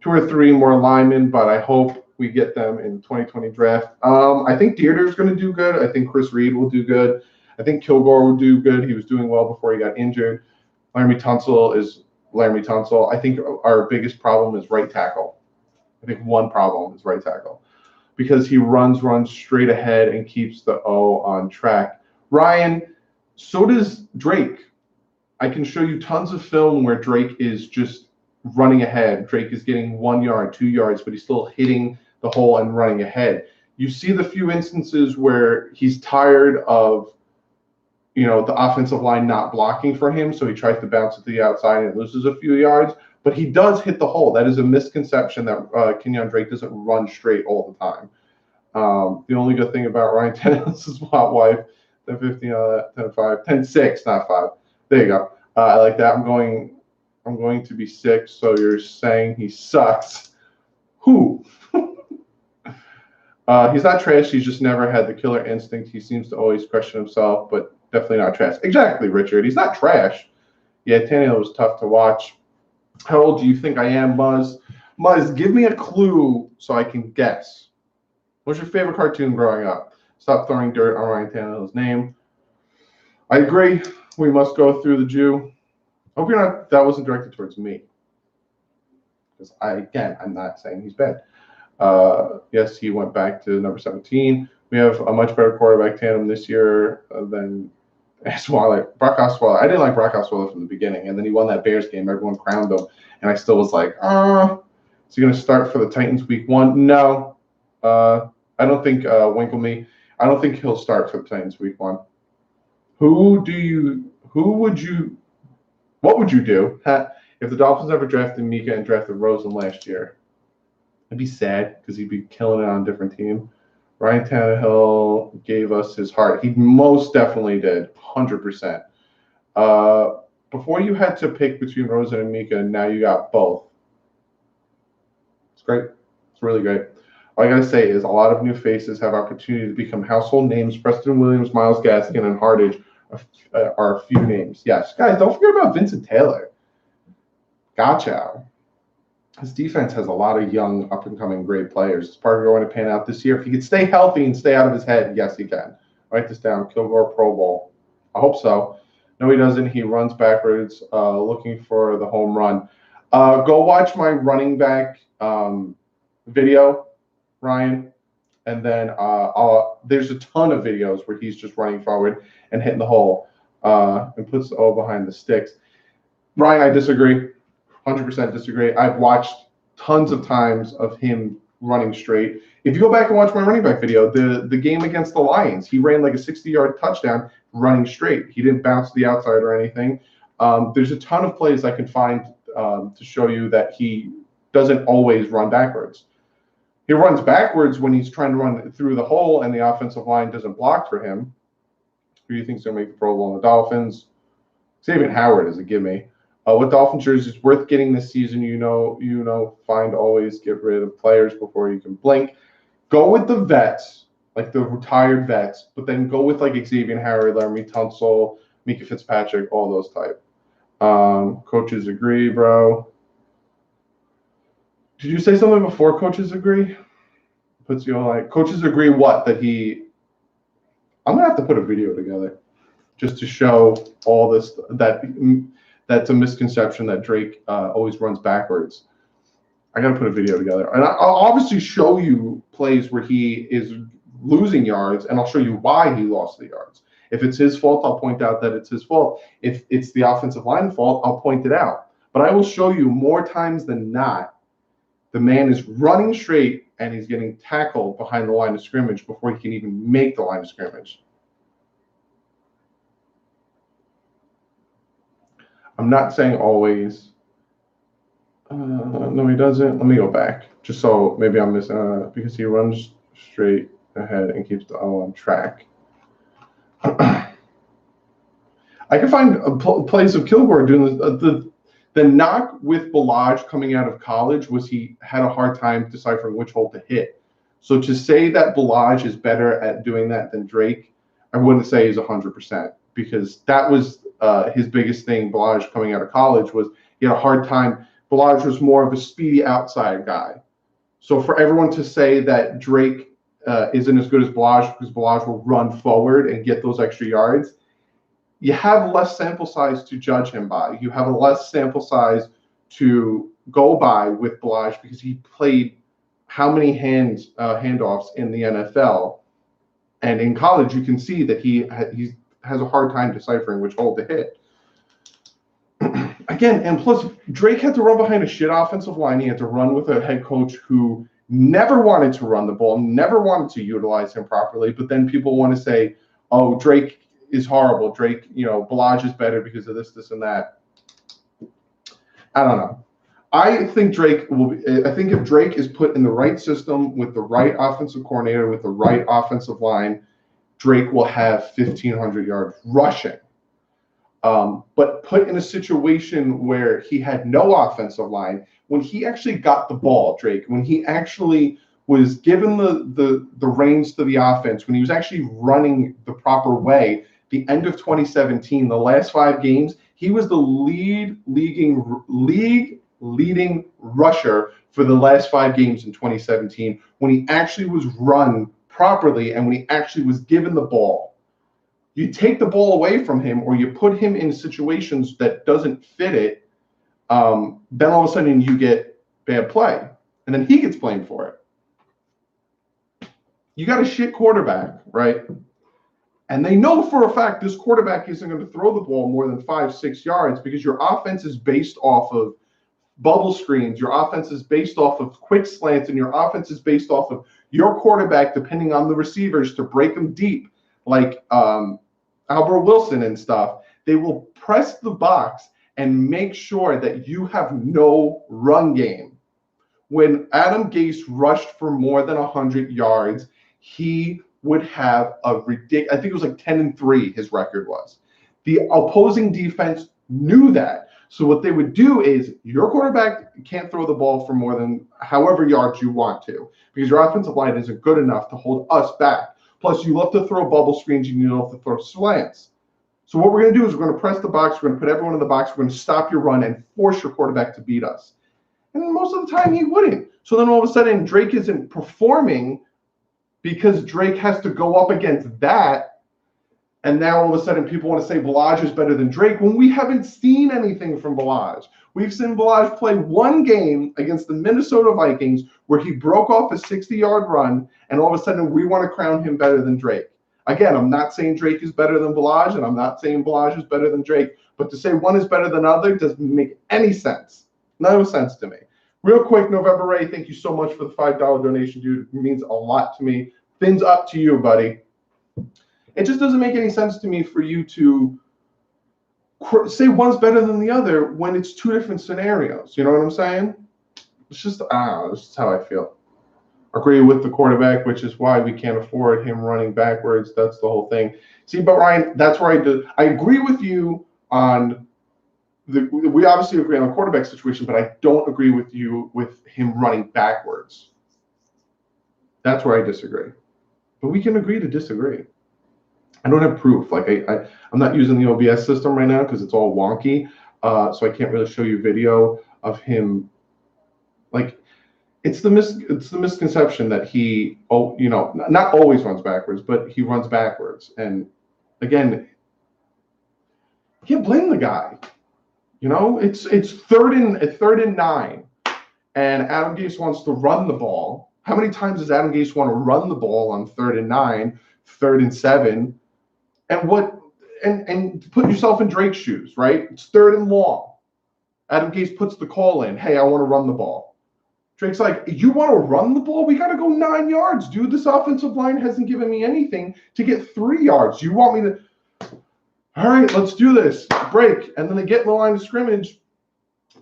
2 or 3 more linemen, but I hope we get them in the 2020 draft. I think Dieter's going to do good. I think Chris Reed will do good. I think Kilgore will do good. He was doing well before he got injured. Laramie Tunsil is Laramie Tunsil. I think our biggest problem is right tackle. I think one problem is right tackle because he runs straight ahead and keeps the O on track. Ryan, so does Drake. I can show you tons of film where Drake is just running ahead. Drake is getting 1 yard, 2 yards, but he's still hitting the hole and running ahead. You see the few instances where he's tired of, the offensive line not blocking for him, so he tries to bounce it to the outside and loses a few yards. But he does hit the hole. That is a misconception that Kenyon Drake doesn't run straight all the time. The only good thing about Ryan Tannehill's hot wife, 10-15 on that, 10-5, 10-6, not 5. There you go. I like that. I'm going to be 6. So you're saying he sucks. Who? He's not trash. He's just never had the killer instinct. He seems to always question himself, but definitely not trash. Exactly, Richard. He's not trash. Yeah, Tannehill was tough to watch. How old do you think I am, Muzz? Muzz, give me a clue so I can guess. What's your favorite cartoon growing up? Stop throwing dirt on Ryan Tannehill's name. I agree. We must go through the Jew. Hope you're not. That wasn't directed towards me. Because I'm not saying he's bad. Yes, he went back to number 17. We have a much better quarterback tandem this year than Osweiler. Brock Osweiler. I didn't like Brock Osweiler from the beginning, and then he won that Bears game. Everyone crowned him, and I still was like, is he going to start for the Titans week 1? No. I don't think Winklemee. I don't think he'll start for the Titans week 1. What would you do if the Dolphins ever drafted Mika and drafted Rosen last year? I'd be sad because he'd be killing it on a different team. Ryan Tannehill gave us his heart. He most definitely did, 100%. Before you had to pick between Rosen and Mika, now you got both. It's great. It's really great. All I got to say is a lot of new faces have opportunity to become household names. Preston Williams, Myles Gaskin, and Hardage are a few names. Yes, guys, don't forget about Vincent Taylor. Gotcha. His defense has a lot of young, up-and-coming great players. Is Parker going to pan out this year? If he could stay healthy and stay out of his head, yes, he can. Write this down. Kilgore Pro Bowl. I hope so. No, he doesn't. He runs backwards, looking for the home run. Go watch my running back video, Ryan. And then there's a ton of videos where he's just running forward and hitting the hole and puts the O behind the sticks. Ryan, I disagree. 100% disagree. I've watched tons of times of him running straight. If you go back and watch my running back video, the game against the Lions, he ran like a 60-yard touchdown running straight. He didn't bounce to the outside or anything. There's a ton of plays I can find to show you that he doesn't always run backwards. He runs backwards when he's trying to run through the hole and the offensive line doesn't block for him. Who do you think is going to make the Pro Bowl on the Dolphins? Xavier Howard is a gimme. What Dolphin jersey is worth getting this season? Find always get rid of players before you can blink. Go with the vets, like the retired vets, but then go with like Xavier Howard, Laramie Tunsil, Mika Fitzpatrick, all those type. Coaches agree, bro. Did you say something before coaches agree? Puts you on like coaches agree what? That he I'm gonna have to put a video together just to show all this that's a misconception that Drake always runs backwards. I got to put a video together. And I'll obviously show you plays where he is losing yards, and I'll show you why he lost the yards. If it's his fault, I'll point out that it's his fault. If it's the offensive line fault, I'll point it out. But I will show you more times than not, the man is running straight, and he's getting tackled behind the line of scrimmage before he can even make the line of scrimmage. I'm not saying always. No, he doesn't. Let me go back. Just so maybe I'm missing because he runs straight ahead and keeps the O on track. I can find plays of Kilgore doing The knock with Balaj coming out of college was he had a hard time deciphering which hole to hit. So to say that Balaj is better at doing that than Drake, I wouldn't say is 100%, because that was his biggest thing. Balaj coming out of college was he had a hard time. Balaj was more of a speedy outside guy. So for everyone to say that Drake isn't as good as Balaj because Balaj will run forward and get those extra yards, you have less sample size to judge him by. You have a less sample size to go by with Balaj because he played how many handoffs in the NFL, and in college you can see that he has a hard time deciphering which hole to hit. Again, and plus Drake had to run behind a shit offensive line. He had to run with a head coach who never wanted to run the ball, never wanted to utilize him properly. But then people want to say, "Oh, Drake is horrible. Drake, Balaj is better because of this, and that." I don't know. I think Drake will be. I think if Drake is put in the right system with the right offensive coordinator, with the right offensive line, Drake will have 1,500 yards rushing. But put in a situation where he had no offensive line, when he actually got the ball, Drake, when he actually was given the reins to the offense, when he was actually running the proper way, the end of 2017, the last 5 games, he was the leading rusher for the last 5 games in 2017 when he actually was run properly and when he actually was given the ball. You take the ball away from him or you put him in situations that doesn't fit it, then all of a sudden you get bad play. And then he gets blamed for it. You got a shit quarterback, right? And they know for a fact this quarterback isn't going to throw the ball more than 5-6 yards because your offense is based off of bubble screens. Your offense is based off of quick slants, and your offense is based off of your quarterback, depending on the receivers, to break them deep, like Albert Wilson and stuff. They will press the box and make sure that you have no run game. When Adam Gase rushed for more than 100 yards, he would have a ridiculous, I think it was like 10-3 his record was. The opposing defense knew that. So what they would do is your quarterback can't throw the ball for more than however yards you want to because your offensive line isn't good enough to hold us back. Plus, you love to throw bubble screens and you love to throw slants. So what we're going to do is we're going to press the box. We're going to put everyone in the box. We're going to stop your run and force your quarterback to beat us. And most of the time he wouldn't. So then all of a sudden Drake isn't performing because Drake has to go up against that. And now all of a sudden people want to say Balaj is better than Drake when we haven't seen anything from Balaj. We've seen Balaj play one game against the Minnesota Vikings where he broke off a 60-yard run, and all of a sudden we want to crown him better than Drake. Again, I'm not saying Drake is better than Balaj, and I'm not saying Balaj is better than Drake, but to say one is better than other doesn't make any sense. No sense to me. Real quick, November Ray, thank you so much for the $5 donation, dude. It means a lot to me. Fins up to you, buddy. It just doesn't make any sense to me for you to say one's better than the other when it's 2 different scenarios. You know what I'm saying? It's just, this is how I feel. Agree with the quarterback, which is why we can't afford him running backwards. That's the whole thing. See, but Ryan, that's where I agree with you on we obviously agree on the quarterback situation, but I don't agree with you with him running backwards. That's where I disagree. But we can agree to disagree. I don't have proof. Like I'm not using the OBS system right now because it's all wonky. So I can't really show you video of him. Like it's the misconception that he not always runs backwards, but he runs backwards. And again, you can't blame the guy. It's third and 9, and Adam Gase wants to run the ball. How many times does Adam Gase want to run the ball on 3rd and 9, 3rd and 7? And put yourself in Drake's shoes, right? It's 3rd and long. Adam Gase puts the call in. Hey, I want to run the ball. Drake's like, you want to run the ball? We got to go 9 yards, dude. This offensive line hasn't given me anything to get 3 yards. You want me to? All right, let's do this. Break. And then they get in the line of scrimmage,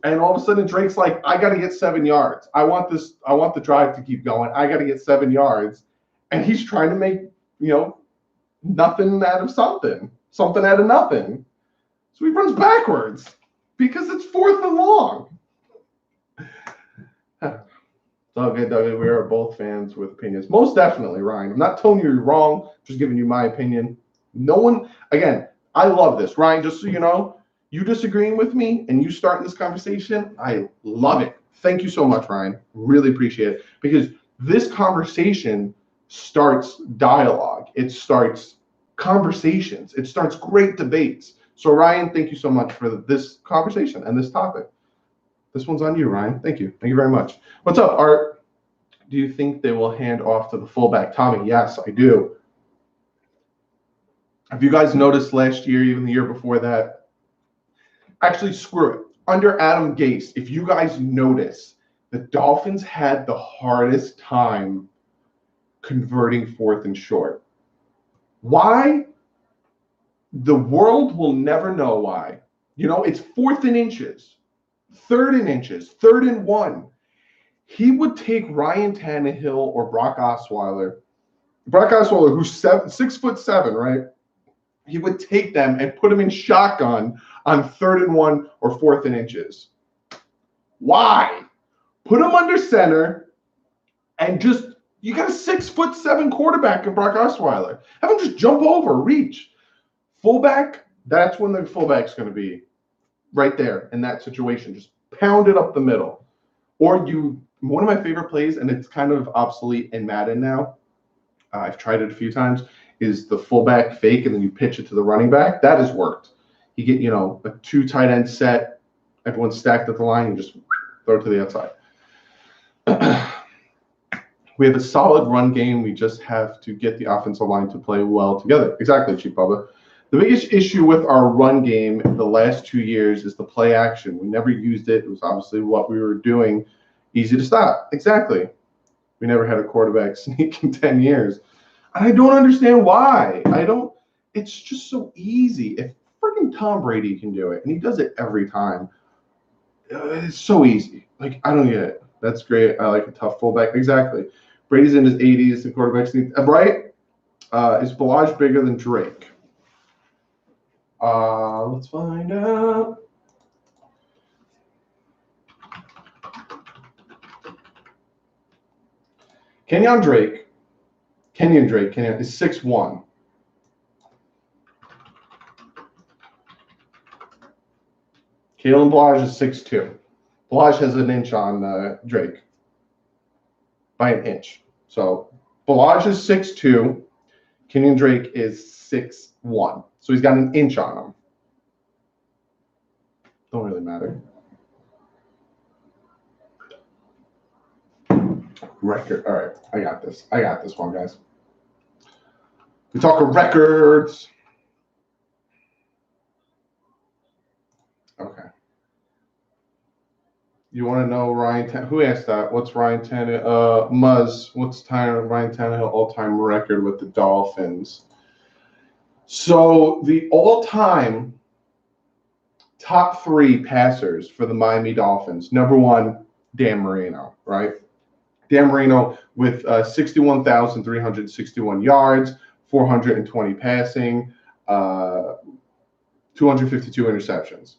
and all of a sudden Drake's like, I got to get 7 yards. I want the drive to keep going. I got to get 7 yards. And he's trying to make, nothing out of something out of nothing. So he runs backwards Because it's 4th and long. It's all good, Doug. We are both fans with opinions. Most definitely, Ryan. I'm not telling you you're wrong, just giving you my opinion. No one, again, I love this. Ryan, just so you know, you disagreeing with me and you starting this conversation, I love it. Thank you so much, Ryan. Really appreciate it. Because this conversation starts dialogue. It starts conversations. It starts great debates. So, Ryan, thank you so much for this conversation and this topic. This one's on you, Ryan. Thank you. Thank you very much. What's up, Art? Do you think they will hand off to the fullback? Tommy, yes, I do. Have you guys noticed last year, even the year before that? Actually, screw it. Under Adam Gase, if you guys notice, the Dolphins had the hardest time converting 4th and short. Why? The world will never know why. You know, it's 4th and inches. 3rd and inches, 3rd and 1. He would take Ryan Tannehill or Brock Osweiler, who's 6'7", right? He would take them and put them in shotgun on 3rd and 1 or 4th and inches. Why? Put them under center and you got a 6'7" quarterback in Brock Osweiler. Have him just jump over, reach. Fullback, that's when the fullback's going to be. Right there in that situation, just pound it up the middle. Or one of my favorite plays, and it's kind of obsolete in Madden now, I've tried it a few times, is the fullback fake and then you pitch it to the running back. That has worked. You get, a 2 tight end set, everyone's stacked at the line, and just throw it to the outside. We have a solid run game. We just have to get the offensive line to play well together. Exactly, Chief Bubba. The biggest issue with our run game the last 2 years is the play action. We never used it. It was obviously what we were doing. Easy to stop. Exactly. We never had a quarterback sneak in 10 years. And I don't understand why. It's just so easy. If freaking Tom Brady can do it, and he does it every time, it's so easy. Like, I don't get it. That's great. I like a tough fullback. Exactly. Brady's in his 80s. The quarterback's right? Is Balaj bigger than Drake? Let's find out. Kenyon Drake is 6'1". Kalen Balaj is 6'2". Balaj has an inch on Drake. By an inch. So Balaj is 6'2". Kenyon Drake is 6'1". So he's got an inch on him. Don't really matter. Record. All right. I got this. I got this one, guys. We talk records. Okay. You want to know who asked that? What's Ryan Tannehill? Muzz, what's Ryan Tannehill all-time record with the Dolphins? So the all-time top 3 passers for the Miami Dolphins. Number 1, Dan Marino, right? Dan Marino with 61,361 yards, 420 passing, 252 interceptions.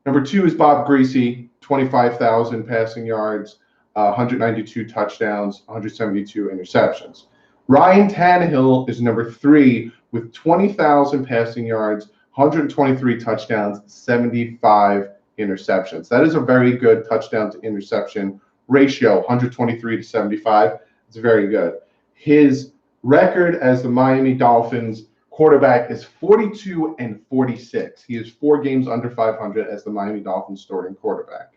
Number 2 is Bob Greasy, 25,000 passing yards, 192 touchdowns, 172 interceptions. Ryan Tannehill is number 3 with 20,000 passing yards, 123 touchdowns, 75 interceptions. That is a very good touchdown to interception ratio, 123 to 75. It's very good. His record as the Miami Dolphins quarterback is 42-46. He is 4 games under 500 as the Miami Dolphins starting quarterback.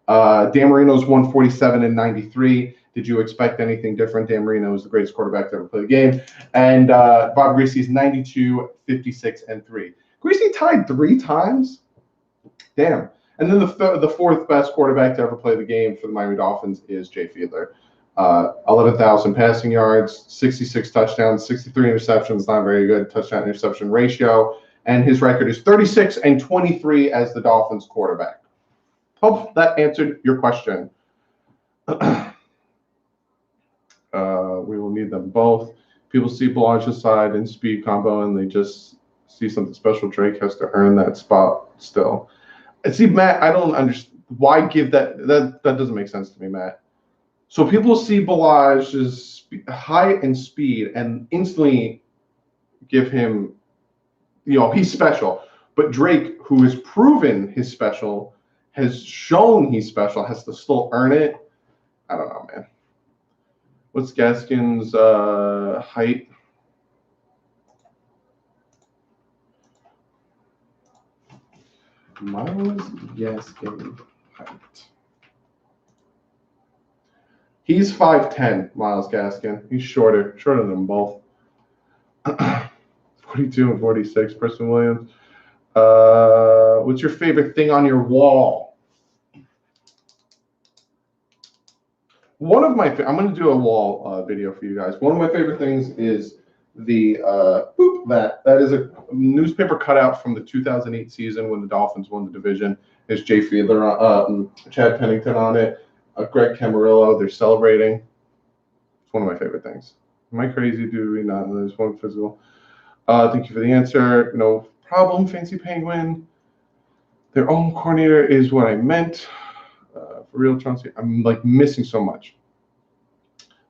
Dan Marino's 147-93. Did you expect anything different? Dan Marino is the greatest quarterback to ever play the game. And Bob Greasy's 92-56-3. Greasy tied 3 times? Damn. And then the 4th best quarterback to ever play the game for the Miami Dolphins is Jay Fiedler. 11,000 passing yards, 66 touchdowns, 63 interceptions, not very good touchdown-interception ratio. And his record is 36-23 as the Dolphins quarterback. Hope that answered your question. We will need them both. People see Balaj's side and speed combo, and they just see something special. Drake has to earn that spot still. See, Matt, I don't understand why give that. That doesn't make sense to me, Matt. So people see Balage's height and speed and instantly give him, he's special. But Drake, who has proven his special, has shown he's special, has to still earn it. I don't know, man. What's Gaskin's height? Miles Gaskin height. He's 5'10", Miles Gaskin. He's shorter than them both. 42 and 46, Preston Williams. What's your favorite thing on your wall? One of my, I'm going to do a wall video for you guys. One of my favorite things is the, that is a newspaper cutout from the 2008 season when the Dolphins won the division. There's Jay Fiedler, Chad Pennington on it, Greg Camarillo. They're celebrating. It's one of my favorite things. Am I crazy? Do we not know there's one physical? Thank you for the answer. No problem, Fancy Penguin. Their own coordinator is what I meant. For real, Chauncey, I'm like missing so much.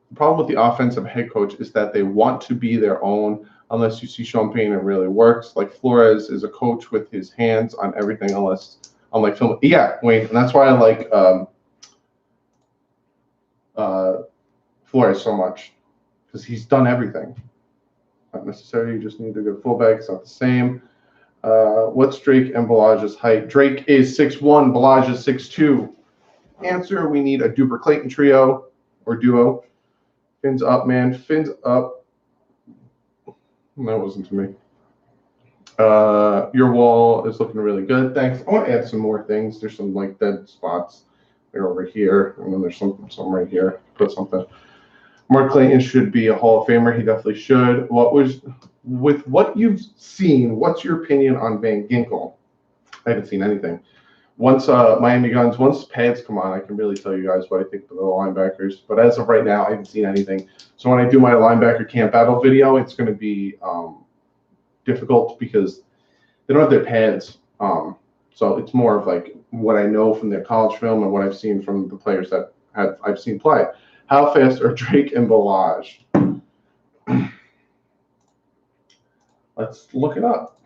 The problem with the offensive head coach is that they want to be their own unless you see Sean Payne, it really works. Like Flores is a coach with his hands on everything unlike film. Yeah, Wayne, and that's why I like Flores so much because he's done everything. Not necessarily, you just need a good fullback. It's not the same. What's Drake and Balage's height? Drake is 6'1", Balage is 6'2". Answer, we need a Duper Clayton trio or duo. Fins up, man. Fins up. That wasn't to me. Your wall is looking really good. Thanks. I want to add some more things. There's some like dead spots. They're over here. And then there's some right here. Put something. Mark Clayton should be a Hall of Famer. He definitely should. With what you've seen, what's your opinion on Van Ginkel? I haven't seen anything. Once Miami Guns, once pads come on, I can really tell you guys what I think of the linebackers. But as of right now, I haven't seen anything. So when I do my linebacker camp battle video, it's going to be difficult because they don't have their pads. So it's more of like what I know from their college film and what I've seen from the players that I've seen play. How fast are Drake and Balage? Let's look it up.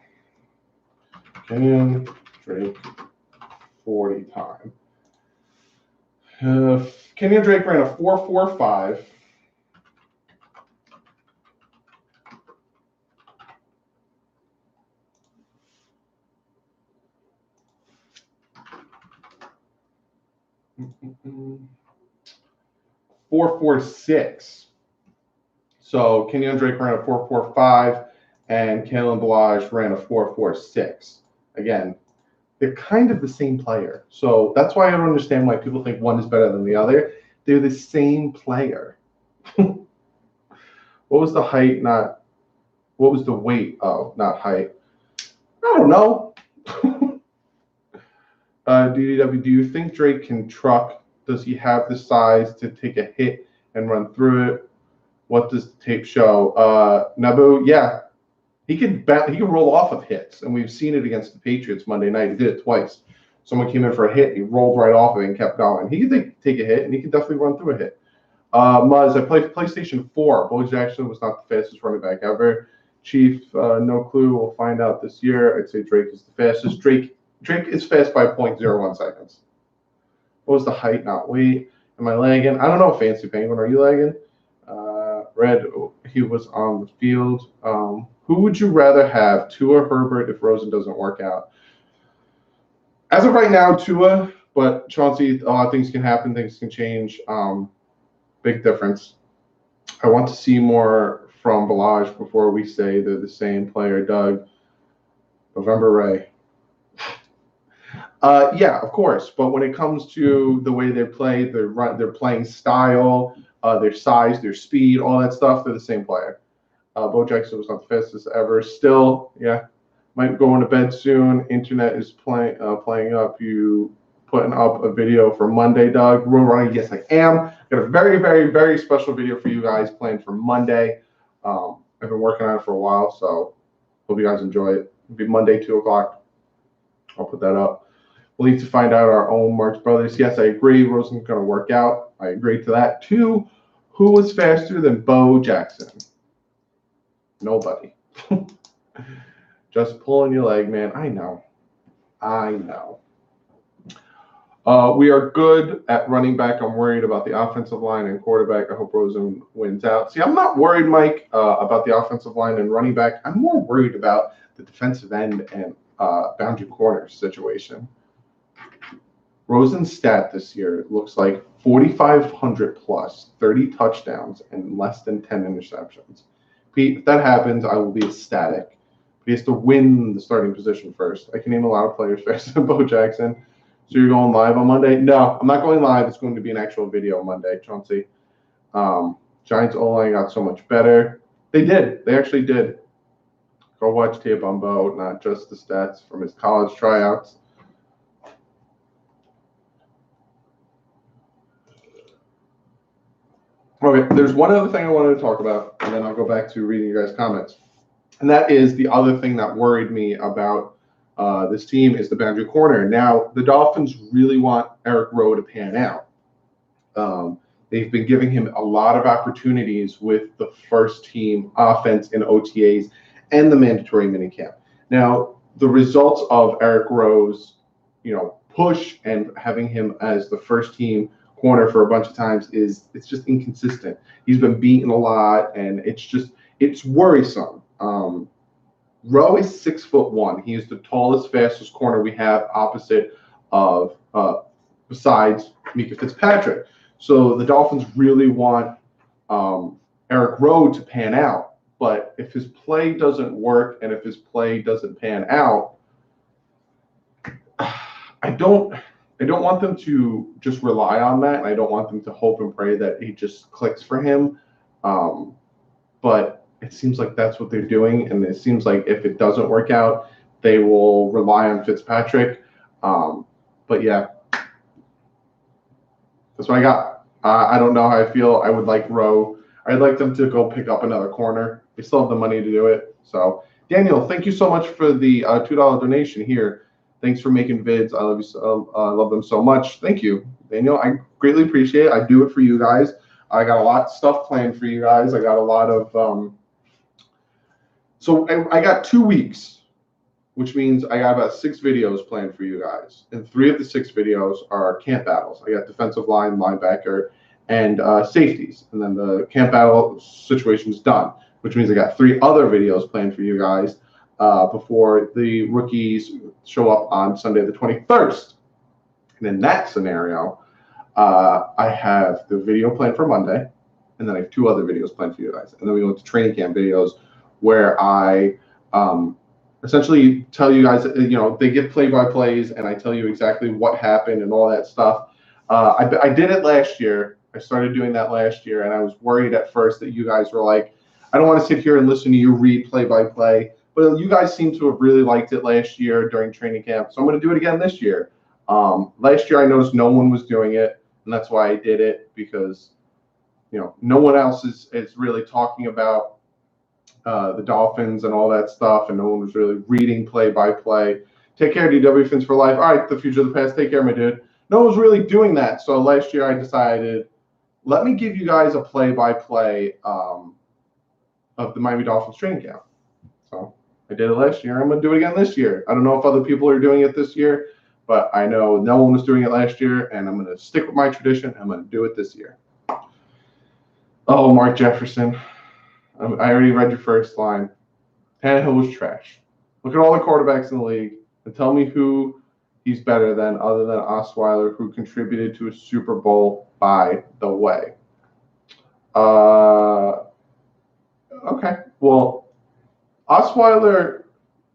Can Drake 40 time. Kenyon Drake ran a 4.45. Mm-mm-mm. 4.46. So Kenyon Drake ran a 4.45, and Kalen Balage ran a 4.46. Again, they're kind of the same player. So that's why I don't understand why people think one is better than the other. They're the same player. What was the height? What was the weight? Oh, not height. I don't know. DDW, do you think Drake can truck? Does he have the size to take a hit and run through it? What does the tape show? Nabu, yeah. He could roll off of hits, and we've seen it against the Patriots Monday night. He did it twice. Someone came in for a hit, he rolled right off of it and kept going. He could take a hit, and he could definitely run through a hit. Muzz, I played PlayStation 4. Bo Jackson was not the fastest running back ever. Chief, no clue. We'll find out this year. I'd say Drake is the fastest. Drake is fast by 0.01 seconds. What was the height, not weight? Am I lagging? I don't know, Fancy Penguin. Are you lagging? Red, he was on the field. Who would you rather have, Tua or Herbert, if Rosen doesn't work out? As of right now, Tua, but Chauncey, a lot of things can happen. Things can change. Big difference. I want to see more from Balage before we say they're the same player. Doug, November Ray. Yeah, of course. But when it comes to the way they play, their playing style, their size, their speed, all that stuff, they're the same player. Bo Jackson was not the fastest ever. Still, yeah, might go into bed soon. Internet is playing up. You putting up a video for Monday, Doug? Road running? Yes, I am. Got a very, very, very special video for you guys planned for Monday. I've been working on it for a while, so hope you guys enjoy it. It'll be Monday, 2 o'clock. I'll put that up. We'll need to find out our own Marx Brothers. Yes, I agree. Rosen's going to work out. I agree to that. 2, who was faster than Bo Jackson? Nobody. Just pulling your leg, man. I know. We are good at running back. I'm worried about the offensive line and quarterback. I hope Rosen wins out. See, I'm not worried, Mike, about the offensive line and running back. I'm more worried about the defensive end and boundary corner situation. Rosen's stat this year looks like 4,500 plus, 30 touchdowns, and less than 10 interceptions. Pete, if that happens, I will be ecstatic. But he has to win the starting position first. I can name a lot of players faster than Bo Jackson. So you're going live on Monday? No, I'm not going live. It's going to be an actual video Monday, Chauncey. Giants O-line got so much better. They did. They actually did. Go watch tape on Bo, not just the stats from his college tryouts. Okay, there's one other thing I wanted to talk about, and then I'll go back to reading your guys' comments. And that is the other thing that worried me about this team is the boundary corner. Now, the Dolphins really want Eric Rowe to pan out. They've been giving him a lot of opportunities with the first team offense in OTAs and the mandatory minicamp. Now, the results of Eric Rowe's, push and having him as the first team corner for a bunch of times it's just inconsistent. He's been beaten a lot, and it's worrisome. Rowe is 6'1". He is the tallest, fastest corner we have opposite of besides Mika Fitzpatrick. So the Dolphins really want Eric Rowe to pan out. But if his play doesn't work and if his play doesn't pan out, I don't want them to just rely on that. I don't want them to hope and pray that he just clicks for him. But it seems like that's what they're doing, and it seems like if it doesn't work out, they will rely on Fitzpatrick. But yeah, that's what I got. I don't know how I feel. I would like Rowe. I'd like them to go pick up another corner. They still have the money to do it. So, Daniel, thank you so much for the $2 donation here. Thanks for making vids. I love you. Love them so much. Thank you, Daniel. I greatly appreciate it. I do it for you guys. I got a lot of stuff planned for you guys. I got a lot of so I got 2 weeks, which means I got about 6 videos planned for you guys. And 3 of the 6 videos are camp battles. I got defensive line, linebacker, and safeties. And then the camp battle situation is done, which means I got 3 other videos planned for you guys before the rookies show up on Sunday the 21st. And in that scenario, I have the video planned for Monday, and then I have 2 other videos planned for you guys. And then we go into training camp videos where I essentially tell you guys, they get play-by-plays, and I tell you exactly what happened and all that stuff. I did it last year. I started doing that last year, and I was worried at first that you guys were like, I don't want to sit here and listen to you read play-by-play. But you guys seem to have really liked it last year during training camp, so I'm going to do it again this year. Last year I noticed no one was doing it, and that's why I did it, because no one else is really talking about the Dolphins and all that stuff, and no one was really reading play-by-play. Take care, DW Fins for life. All right, the future of the past. Take care, my dude. No one was really doing that, so last year I decided, let me give you guys a play-by-play of the Miami Dolphins training camp. So I did it last year. I'm going to do it again this year. I don't know if other people are doing it this year, but I know no one was doing it last year, and I'm going to stick with my tradition. I'm going to do it this year. Oh, Mark Jefferson. I already read your first line. Tannehill was trash. Look at all the quarterbacks in the league and tell me who he's better than other than Osweiler, who contributed to a Super Bowl, by the way. Okay. Well, Osweiler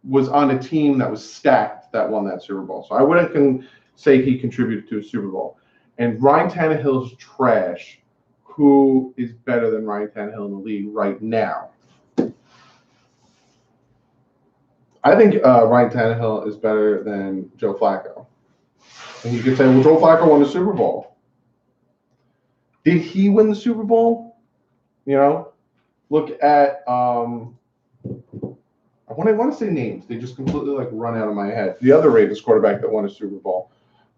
was on a team that was stacked that won that Super Bowl. So I wouldn't say he contributed to a Super Bowl. And Ryan Tannehill's trash. Who is better than Ryan Tannehill in the league right now? I think Ryan Tannehill is better than Joe Flacco. And you could say, well, Joe Flacco won the Super Bowl. Did he win the Super Bowl? Look at I want to say names. They just completely run out of my head. The other Ravens quarterback that won a Super Bowl.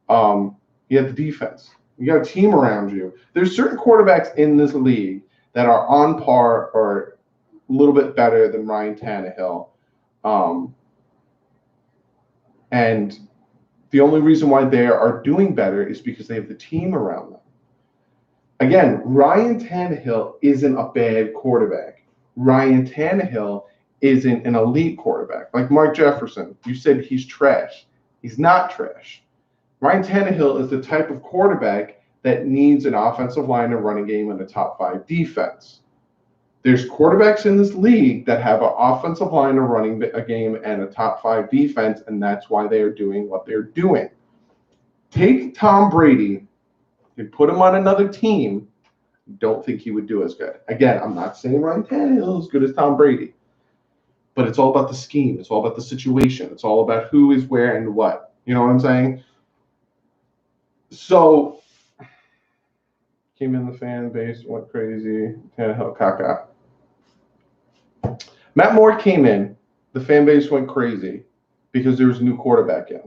You have the defense. You got a team around you. There's certain quarterbacks in this league that are on par or a little bit better than Ryan Tannehill. And the only reason why they are doing better is because they have the team around them. Again, Ryan Tannehill isn't a bad quarterback. Ryan Tannehill isn't an elite quarterback. Like Mark Jefferson, you said he's trash. He's not trash. Ryan Tannehill is the type of quarterback that needs an offensive line, a running game, and a top 5 defense. There's quarterbacks in this league that have an offensive line, a running game, and a top 5 defense, and that's why they are doing what they're doing. Take Tom Brady and put him on another team. Don't think he would do as good. Again, I'm not saying Ryan Tannehill is as good as Tom Brady, but it's all about the scheme. It's all about the situation. It's all about who is where and what. You know what I'm saying? So, came in the fan base, went crazy. Tannehill, caca. Matt Moore came in. The fan base went crazy because there was a new quarterback in.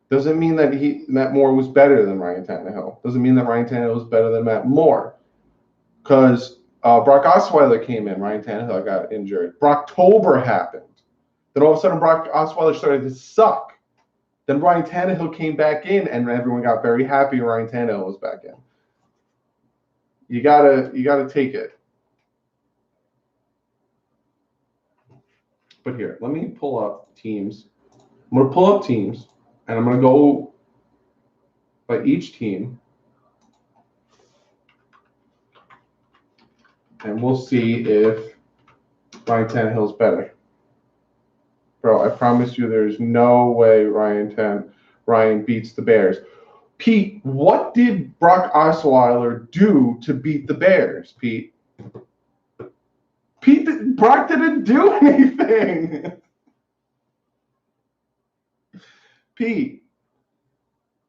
Doesn't mean that Matt Moore was better than Ryan Tannehill. Doesn't mean that Ryan Tannehill was better than Matt Moore. Because Brock Osweiler came in. Ryan Tannehill got injured. Brocktober happened. Then all of a sudden, Brock Osweiler started to suck. Then Ryan Tannehill came back in, and everyone got very happy Ryan Tannehill was back in. You gotta take it. But here, let me pull up teams. I'm gonna pull up teams, and I'm gonna go by each team, and we'll see if Ryan Tannehill is better. Bro, I promise you there's no way Ryan beats the Bears. Pete, what did Brock Osweiler do to beat the Bears, Pete? Brock didn't do anything. Pete,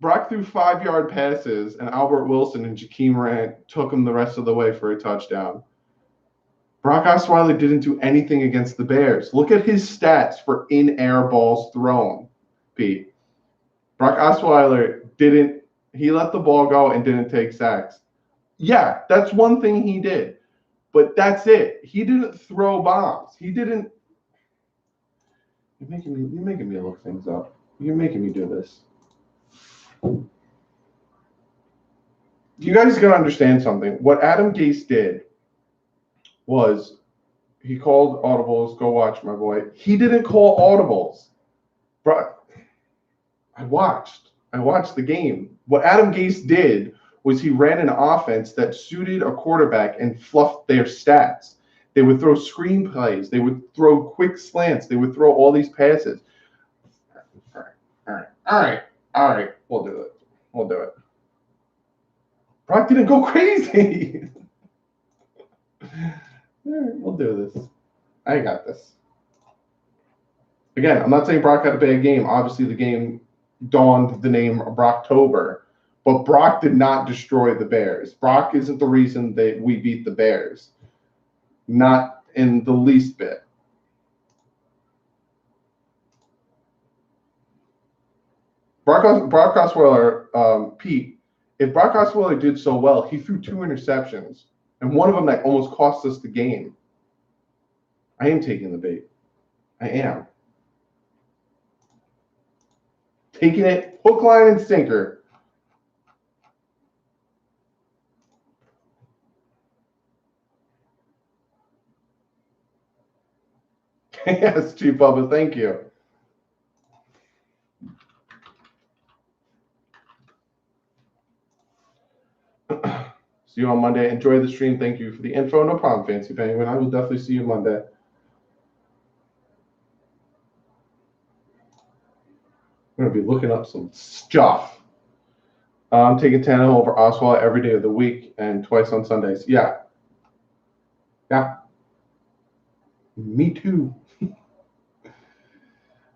Brock threw 5-yard passes, and Albert Wilson and Jakeem Grant took him the rest of the way for a touchdown. Brock Osweiler didn't do anything against the Bears. Look at his stats for in-air balls thrown, Pete. Brock Osweiler he let the ball go and didn't take sacks. Yeah, that's one thing he did. But that's it. He didn't throw bombs. You're making me look things up. You're making me do this. You guys gotta understand something. What Adam Gase did was he called audibles. Go watch, my boy. He didn't call audibles. Bro, I watched the game. What Adam Gase did was he ran an offense that suited a quarterback and fluffed their stats. They would throw screenplays. They would throw quick slants. They would throw all these passes. All right. We'll do it. Brock didn't go crazy. We'll do this. I got this. Again, I'm not saying Brock had a bad game. Obviously, the game donned the name Brocktober, but Brock did not destroy the Bears. Brock isn't the reason that we beat the Bears. Not in the least bit. Brock Osweiler, Pete, if Brock Osweiler did so well, he threw 2 interceptions, and one of them that almost cost us the game. I am taking the bait. I am. Taking it hook, line, and sinker. Yes, Chief Bubba, thank you. See you on Monday. Enjoy the stream. Thank you for the info. No problem, Fancy Penguin. I will definitely see you Monday. I'm going to be looking up some stuff. I'm taking Tannehill over Osweiler every day of the week and twice on Sundays. Yeah. Me too. All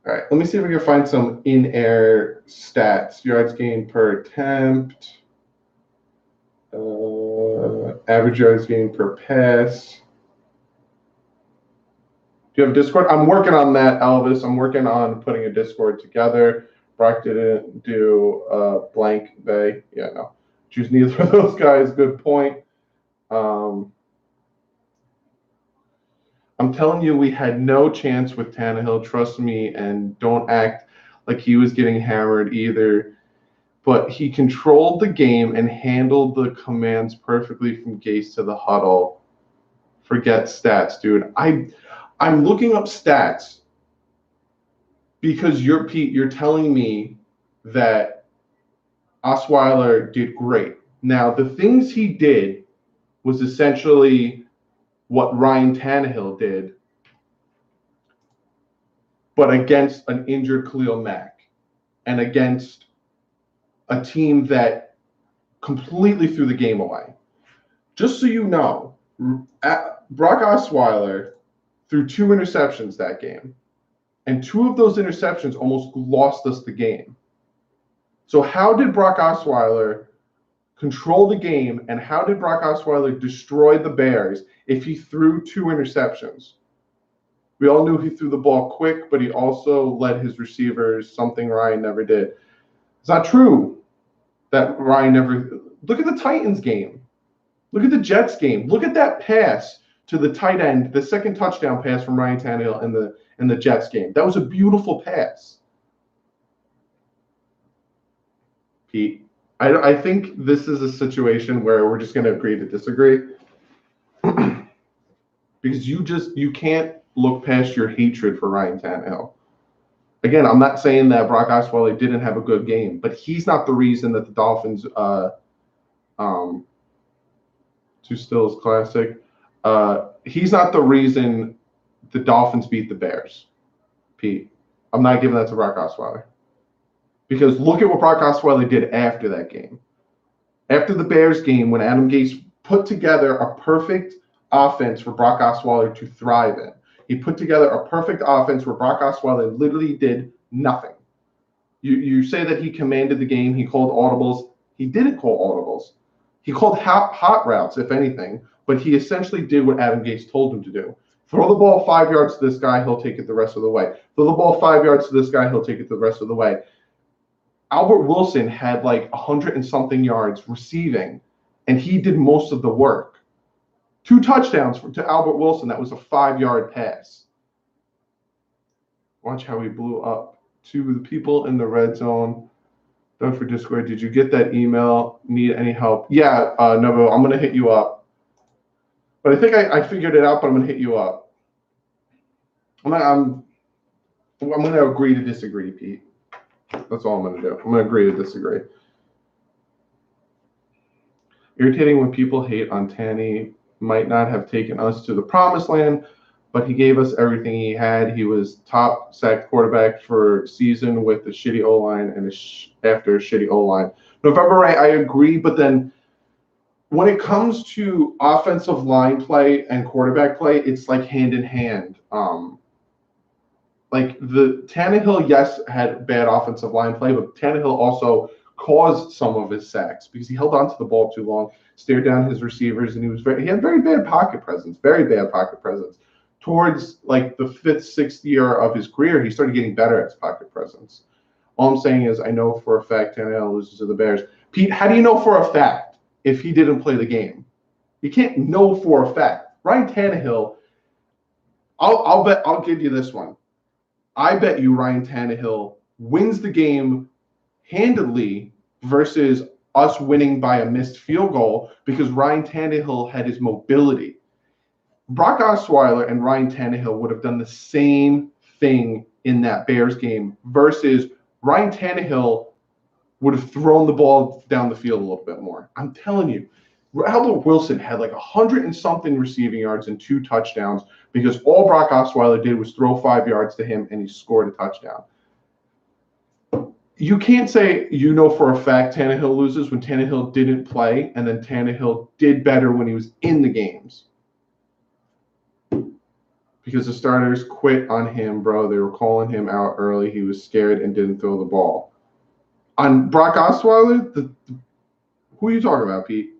right. Let me see if we can find some in-air stats. Yards gained per attempt. Average yards gained per pass. Do you have a Discord? I'm working on that, Elvis. I'm working on putting a Discord together. Brock didn't do blank Bay. Yeah, no. Choose neither of those guys. Good point. I'm telling you, we had no chance with Tannehill. Trust me, and don't act like he was getting hammered either. But he controlled the game and handled the commands perfectly from Gase to the huddle. Forget stats, dude. I'm looking up stats because you're telling me that Osweiler did great. Now, the things he did was essentially what Ryan Tannehill did, but against an injured Khalil Mack and against a team that completely threw the game away. Just so you know, Brock Osweiler threw 2 interceptions that game, and 2 of those interceptions almost lost us the game. So how did Brock Osweiler control the game, and how did Brock Osweiler destroy the Bears if he threw 2 interceptions? We all knew he threw the ball quick, but he also led his receivers, something Ryan never did. It's not true that Ryan never. Look at the Titans game. Look at the Jets game. Look at that pass to the tight end, the second touchdown pass from Ryan Tannehill in the Jets game. That was a beautiful pass. Pete, I think this is a situation where we're just going to agree to disagree because you can't look past your hatred for Ryan Tannehill. Again, I'm not saying that Brock Osweiler didn't have a good game, but he's not the reason that the Dolphins Two Stills Classic. He's not the reason the Dolphins beat the Bears, Pete. I'm not giving that to Brock Osweiler. Because look at what Brock Osweiler did after that game. After the Bears game, when Adam Gase put together a perfect offense for Brock Osweiler to thrive in. He put together a perfect offense where Brock Osweiler literally did nothing. You say that he commanded the game, he called audibles. He didn't call audibles. He called hot routes, if anything, but he essentially did what Adam Gase told him to do. Throw the ball 5 yards to this guy, he'll take it the rest of the way. Throw the ball 5 yards to this guy, he'll take it the rest of the way. Albert Wilson had like 100 and something yards receiving, and he did most of the work. 2 touchdowns to Albert Wilson. That was a 5-yard pass. Watch how he blew up. To the people in the red zone. Done for Discord. Did you get that email? Need any help? Yeah, Novo, I'm going to hit you up. But I think I figured it out, but I'm going to hit you up. I'm going to agree to disagree, Pete. That's all I'm going to do. I'm going to agree to disagree. Irritating when people hate on Tanny. Might not have taken us to the promised land, but he gave us everything he had. He was top sacked quarterback for season with a shitty O-line and after a shitty O-line. November, I agree, but then when it comes to offensive line play and quarterback play, it's like hand in hand. Like the Tannehill, yes, had bad offensive line play, but Tannehill also caused some of his sacks because he held onto the ball too long, stared down his receivers, and he had very bad pocket presence, very bad pocket presence. Towards like the 5th, 6th year of his career, he started getting better at his pocket presence. All I'm saying is I know for a fact Tannehill loses to the Bears. Pete, how do you know for a fact if he didn't play the game? You can't know for a fact. Ryan Tannehill, I'll give you this one. I bet you Ryan Tannehill wins the game handedly versus us winning by a missed field goal because Ryan Tannehill had his mobility. Brock Osweiler and Ryan Tannehill would have done the same thing in that Bears game versus Ryan Tannehill would have thrown the ball down the field a little bit more. I'm telling you, Albert Wilson had like 100 and something receiving yards and 2 touchdowns because all Brock Osweiler did was throw 5 yards to him and he scored a touchdown. You can't say you know for a fact Tannehill loses when Tannehill didn't play and then Tannehill did better when he was in the games. Because the starters quit on him, bro. They were calling him out early. He was scared and didn't throw the ball. On Brock Osweiler, who are you talking about, Pete?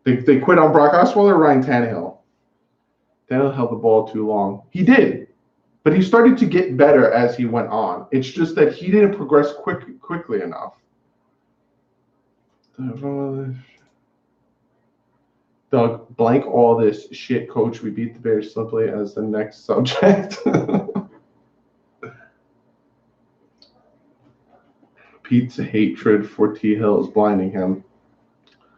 They quit on Brock Osweiler or Ryan Tannehill? Tannehill held the ball too long. He did. But he started to get better as he went on. It's just that he didn't progress quickly enough. Doug, blank all this shit, coach. We beat the Bears simply as the next subject. Pete's hatred for T. Hill is blinding him.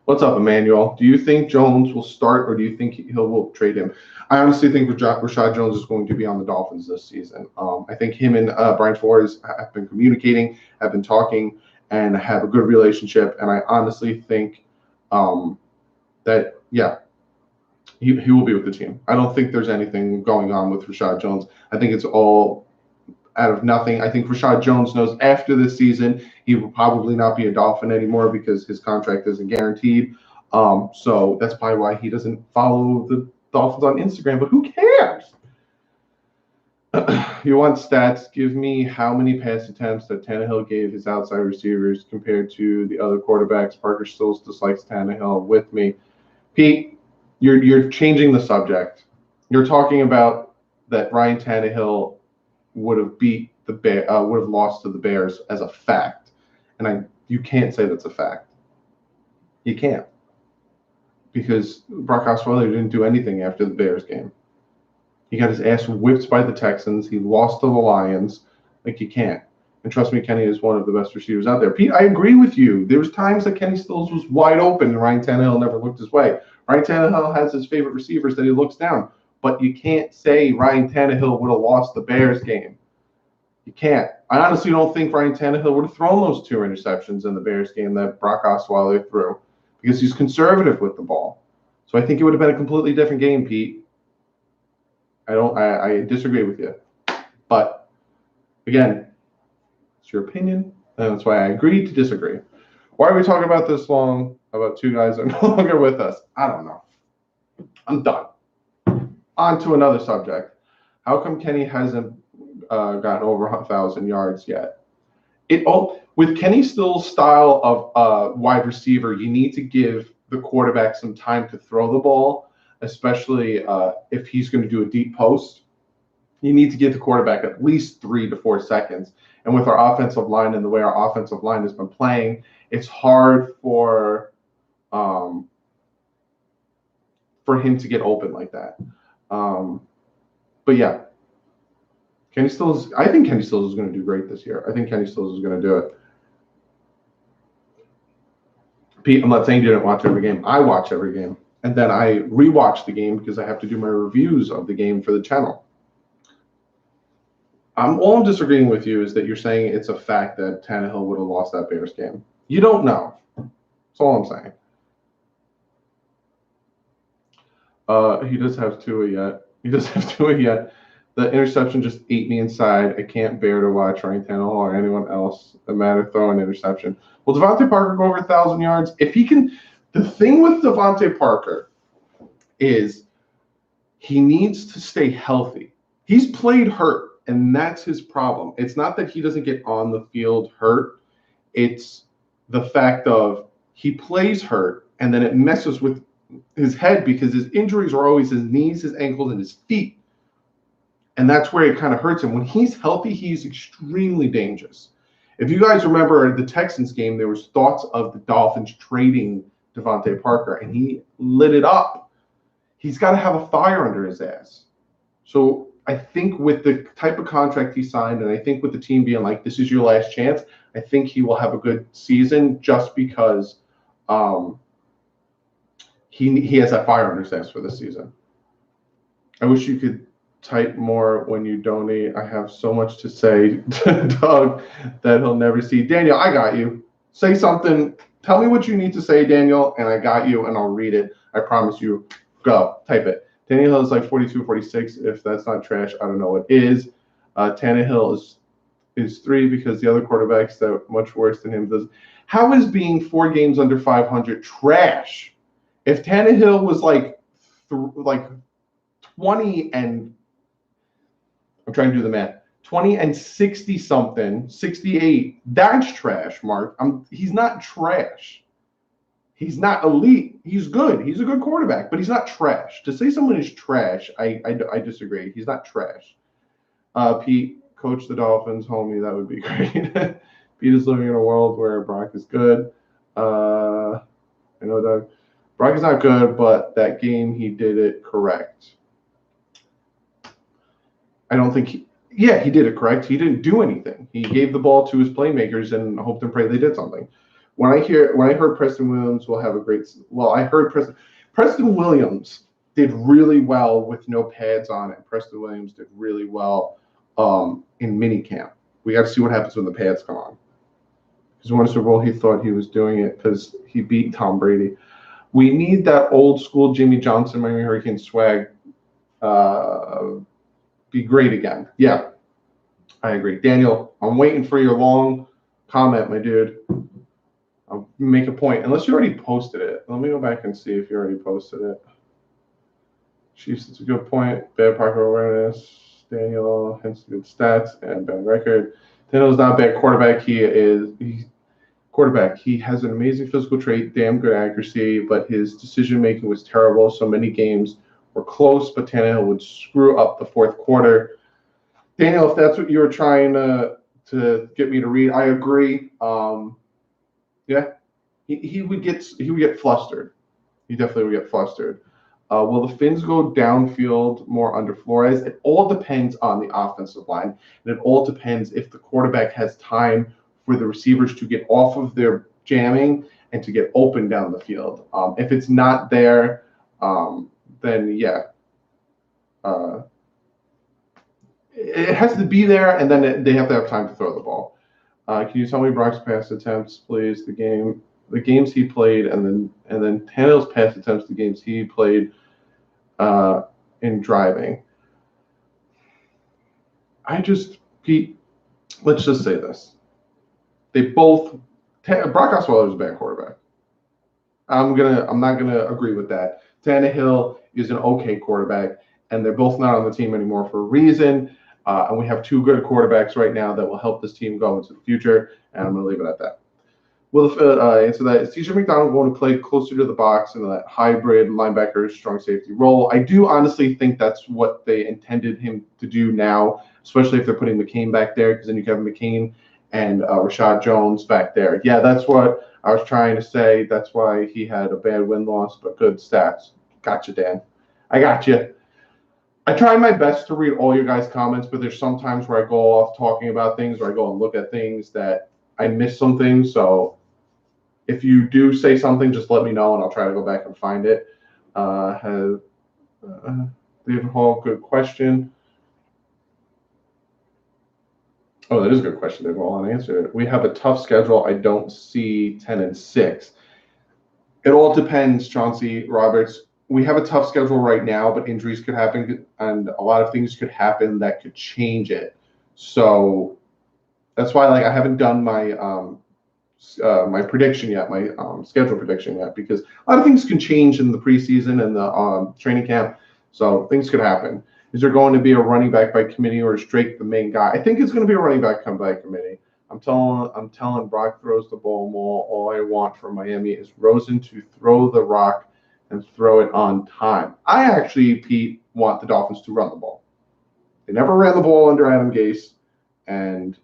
What's up, Emmanuel? Do you think Jones will start, or do you think Hill will trade him? I honestly think Rashad Jones is going to be on the Dolphins this season. I think him and Brian Flores have been communicating, have been talking, and have a good relationship. And I honestly think that, yeah, he will be with the team. I don't think there's anything going on with Rashad Jones. I think it's all out of nothing. I think Rashad Jones knows after this season he will probably not be a Dolphin anymore because his contract isn't guaranteed. So that's probably why he doesn't follow the Dolphins on Instagram. But who cares? You want stats? Give me how many pass attempts that Tannehill gave his outside receivers compared to the other quarterbacks. Parker still dislikes Tannehill with me. Pete, you're changing the subject. You're talking about that Ryan Tannehill would have would have lost to the Bears as a fact, and you can't say that's a fact. You can't, because Brock Osweiler didn't do anything after the Bears game. He got his ass whipped by the Texans. He lost to the Lions. Like, you can't. And trust me, Kenny is one of the best receivers out there. Pete, I agree with you. There was times that Kenny Stills was wide open and Ryan Tannehill never looked his way. Ryan Tannehill has his favorite receivers that he looks down. But you can't say Ryan Tannehill would have lost the Bears game. You can't. I honestly don't think Ryan Tannehill would have thrown those 2 interceptions in the Bears game that Brock Osweiler threw, because he's conservative with the ball. So I think it would have been a completely different game, Pete. I disagree with you. But again, it's your opinion, and that's why I agreed to disagree. Why are we talking about this long about 2 guys that are no longer with us? I don't know. I'm done. On to another subject. How come Kenny hasn't gotten over 1,000 yards yet? With Kenny Stills' style of wide receiver, you need to give the quarterback some time to throw the ball, especially if he's going to do a deep post. You need to give the quarterback at least 3 to 4 seconds. And with our offensive line and the way our offensive line has been playing, it's hard for him to get open like that. But yeah, I think Kenny Stills is going to do great this year. I think Kenny Stills is going to do it. Pete, I'm not saying you didn't watch every game. I watch every game. And then I rewatch the game because I have to do my reviews of the game for the channel. All I'm disagreeing with you is that you're saying it's a fact that Tannehill would have lost that Bears game. You don't know. That's all I'm saying. He does have Tua yet. The interception just ate me inside. I can't bear to watch Ryan Tannehill or anyone else throw an interception. Will Devontae Parker go over 1,000 yards? If he can, the thing with Devontae Parker is he needs to stay healthy. He's played hurt, and that's his problem. It's not that he doesn't get on the field hurt. It's the fact of he plays hurt, and then it messes with his head because his injuries are always his knees, his ankles, and his feet. And that's where it kind of hurts him. When he's healthy, he's extremely dangerous. If you guys remember the Texans game, there was thoughts of the Dolphins trading Devontae Parker, and he lit it up. He's got to have a fire under his ass. So I think with the type of contract he signed, and I think with the team being like, this is your last chance, I think he will have a good season just because he has that fire under his ass for this season. I wish you could type more when you donate. I have so much to say to Doug that he'll never see. Daniel, I got you. Say something. Tell me what you need to say, Daniel, and I got you, and I'll read it. I promise you. Go. Type it. Tannehill is like 42, 46. If that's not trash, I don't know what is. Tannehill is 3 because the other quarterbacks that are much worse than him does. How is being 4 games under 500 trash? If Tannehill was like 20 and I'm trying to do the math. 20 and 60 something, 68. That's trash, Mark. He's not trash. He's not elite. He's good. He's a good quarterback, but he's not trash. To say someone is trash, I disagree. He's not trash. Pete, coach the Dolphins, homie. That would be great. Pete is living in a world where Brock is good. I know that Brock is not good, but that game he did it correct. I don't think he did it correct. He didn't do anything. He gave the ball to his playmakers and hoped and prayed they did something. When I heard Preston Williams will have a great, I heard Preston Williams did really well with no pads on it. Preston Williams did really well in minicamp. We got to see what happens when the pads come on. Because won a Super Bowl, he thought he was doing it because he beat Tom Brady. We need that old school Jimmy Johnson, Miami Hurricane swag. Be great again. Yeah, I agree. Daniel, I'm waiting for your long comment, my dude. I'll make a point. Unless you already posted it. Let me go back and see if you already posted it. Chiefs, it's a good point. Bad pocket awareness. Daniel, hence good stats and bad record. Daniel's not a bad quarterback. He's quarterback. He has an amazing physical trait, damn good accuracy, but his decision making was terrible. So many games were close, but Tannehill would screw up the fourth quarter. Daniel, if that's what you were trying to get me to read, I agree. Yeah, he would get flustered. He definitely would get flustered. Will the Finns go downfield more under Flores? It all depends on the offensive line, and it all depends if the quarterback has time for the receivers to get off of their jamming and to get open down the field. If it's not there, then yeah. It has to be there, and then they have to have time to throw the ball. Can you tell me Brock's pass attempts, please? The games he played, and then Tannehill's pass attempts, the games he played in driving. Pete, let's just say this. Brock Osweiler is a bad quarterback. I'm not gonna agree with that. Tannehill is an okay quarterback, and they're both not on the team anymore for a reason. And we have two good quarterbacks right now that will help this team go into the future. And I'm going to leave it at that. Will answer that? Is TJ McDonald going to play closer to the box in that hybrid linebacker strong safety role? I do honestly think that's what they intended him to do now, especially if they're putting McCain back there, because then you can have McCain and Rashad Jones back there. Yeah, that's what I was trying to say. That's why he had a bad win-loss, but good stats. Gotcha, Dan. I got you. I try my best to read all your guys' comments, but there's some times where I go off talking about things, or I go and look at things that I miss some things. So if you do say something, just let me know, and I'll try to go back and find it. David Hall, good question. Oh, that is a good question, David Hall. I'll answer it. We have a tough schedule. I don't see 10-6. It all depends, Chauncey Roberts. We have a tough schedule right now, but injuries could happen, and a lot of things could happen that could change it. So that's why, I haven't done my my prediction yet, my schedule prediction yet, because a lot of things can change in the preseason and the training camp. So things could happen. Is there going to be a running back by committee, or is Drake the main guy? I think it's going to be a running back come by committee. I'm telling Brock throws the ball more. All I want from Miami is Rosen to throw the rock and throw it on time. I actually, Pete, want the Dolphins to run the ball. They never ran the ball under Adam Gase, and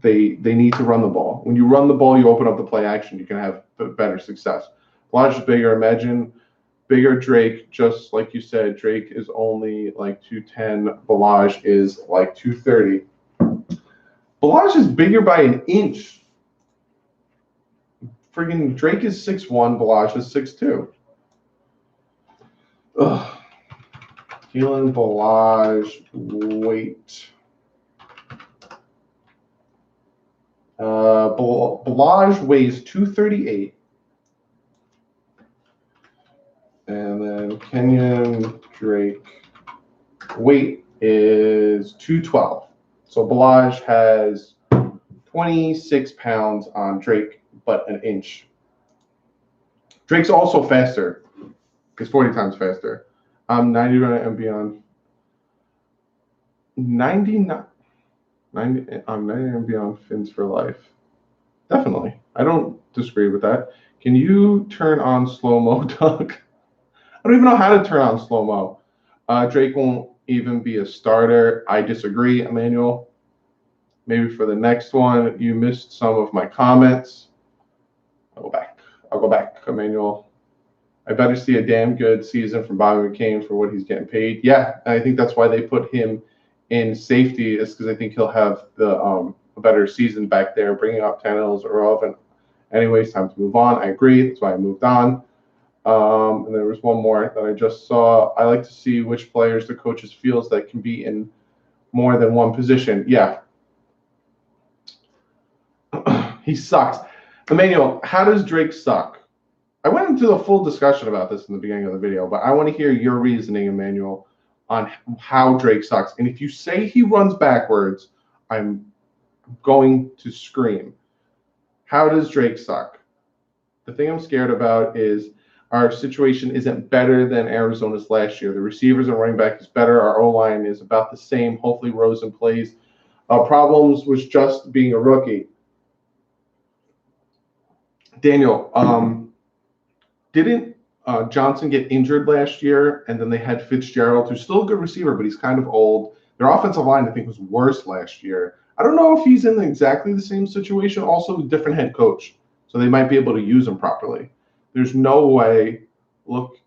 they need to run the ball. When you run the ball, you open up the play action. You can have better success. Blige is bigger. Imagine bigger Drake, just like you said. Drake is only like 210. Blige is like 230. Blige is bigger by an inch. Friggin' Drake is 6'1", Blige is 6'2". Ugh. Keelan Blige weight. Blige weighs 238. And then Kenyon Drake weight is 212. So Blige has 26 pounds on Drake, but an inch. Drake's also faster. He's 40 times faster. I'm 90 and beyond. 99. 90. I'm 90 and beyond Fins for life. Definitely. I don't disagree with that. Can you turn on slow-mo, Doug? I don't even know how to turn on slow-mo. Drake won't even be a starter. I disagree, Emmanuel. Maybe for the next one, you missed some of my comments. I'll go back, Emmanuel. I better see a damn good season from Bobby McCain for what he's getting paid. Yeah, I think that's why they put him in safety, is because I think he'll have the a better season back there. Bringing up Tannehill's irrelevant. Anyways, time to move on. I agree. That's why I moved on. And there was one more that I just saw. I like to see which players the coaches feels that can be in more than one position. Yeah. He sucks. Emmanuel, how does Drake suck? I went into a full discussion about this in the beginning of the video, but I want to hear your reasoning, Emmanuel, on how Drake sucks. And if you say he runs backwards, I'm going to scream. How does Drake suck? The thing I'm scared about is our situation isn't better than Arizona's last year. The receivers and running back is better. Our O-line is about the same. Hopefully Rosen plays. Problems was just being a rookie. Daniel, didn't Johnson get injured last year, and then they had Fitzgerald, who's still a good receiver, but he's kind of old. Their offensive line, I think, was worse last year. I don't know if he's in exactly the same situation, also a different head coach, so they might be able to use him properly. There's no way, look,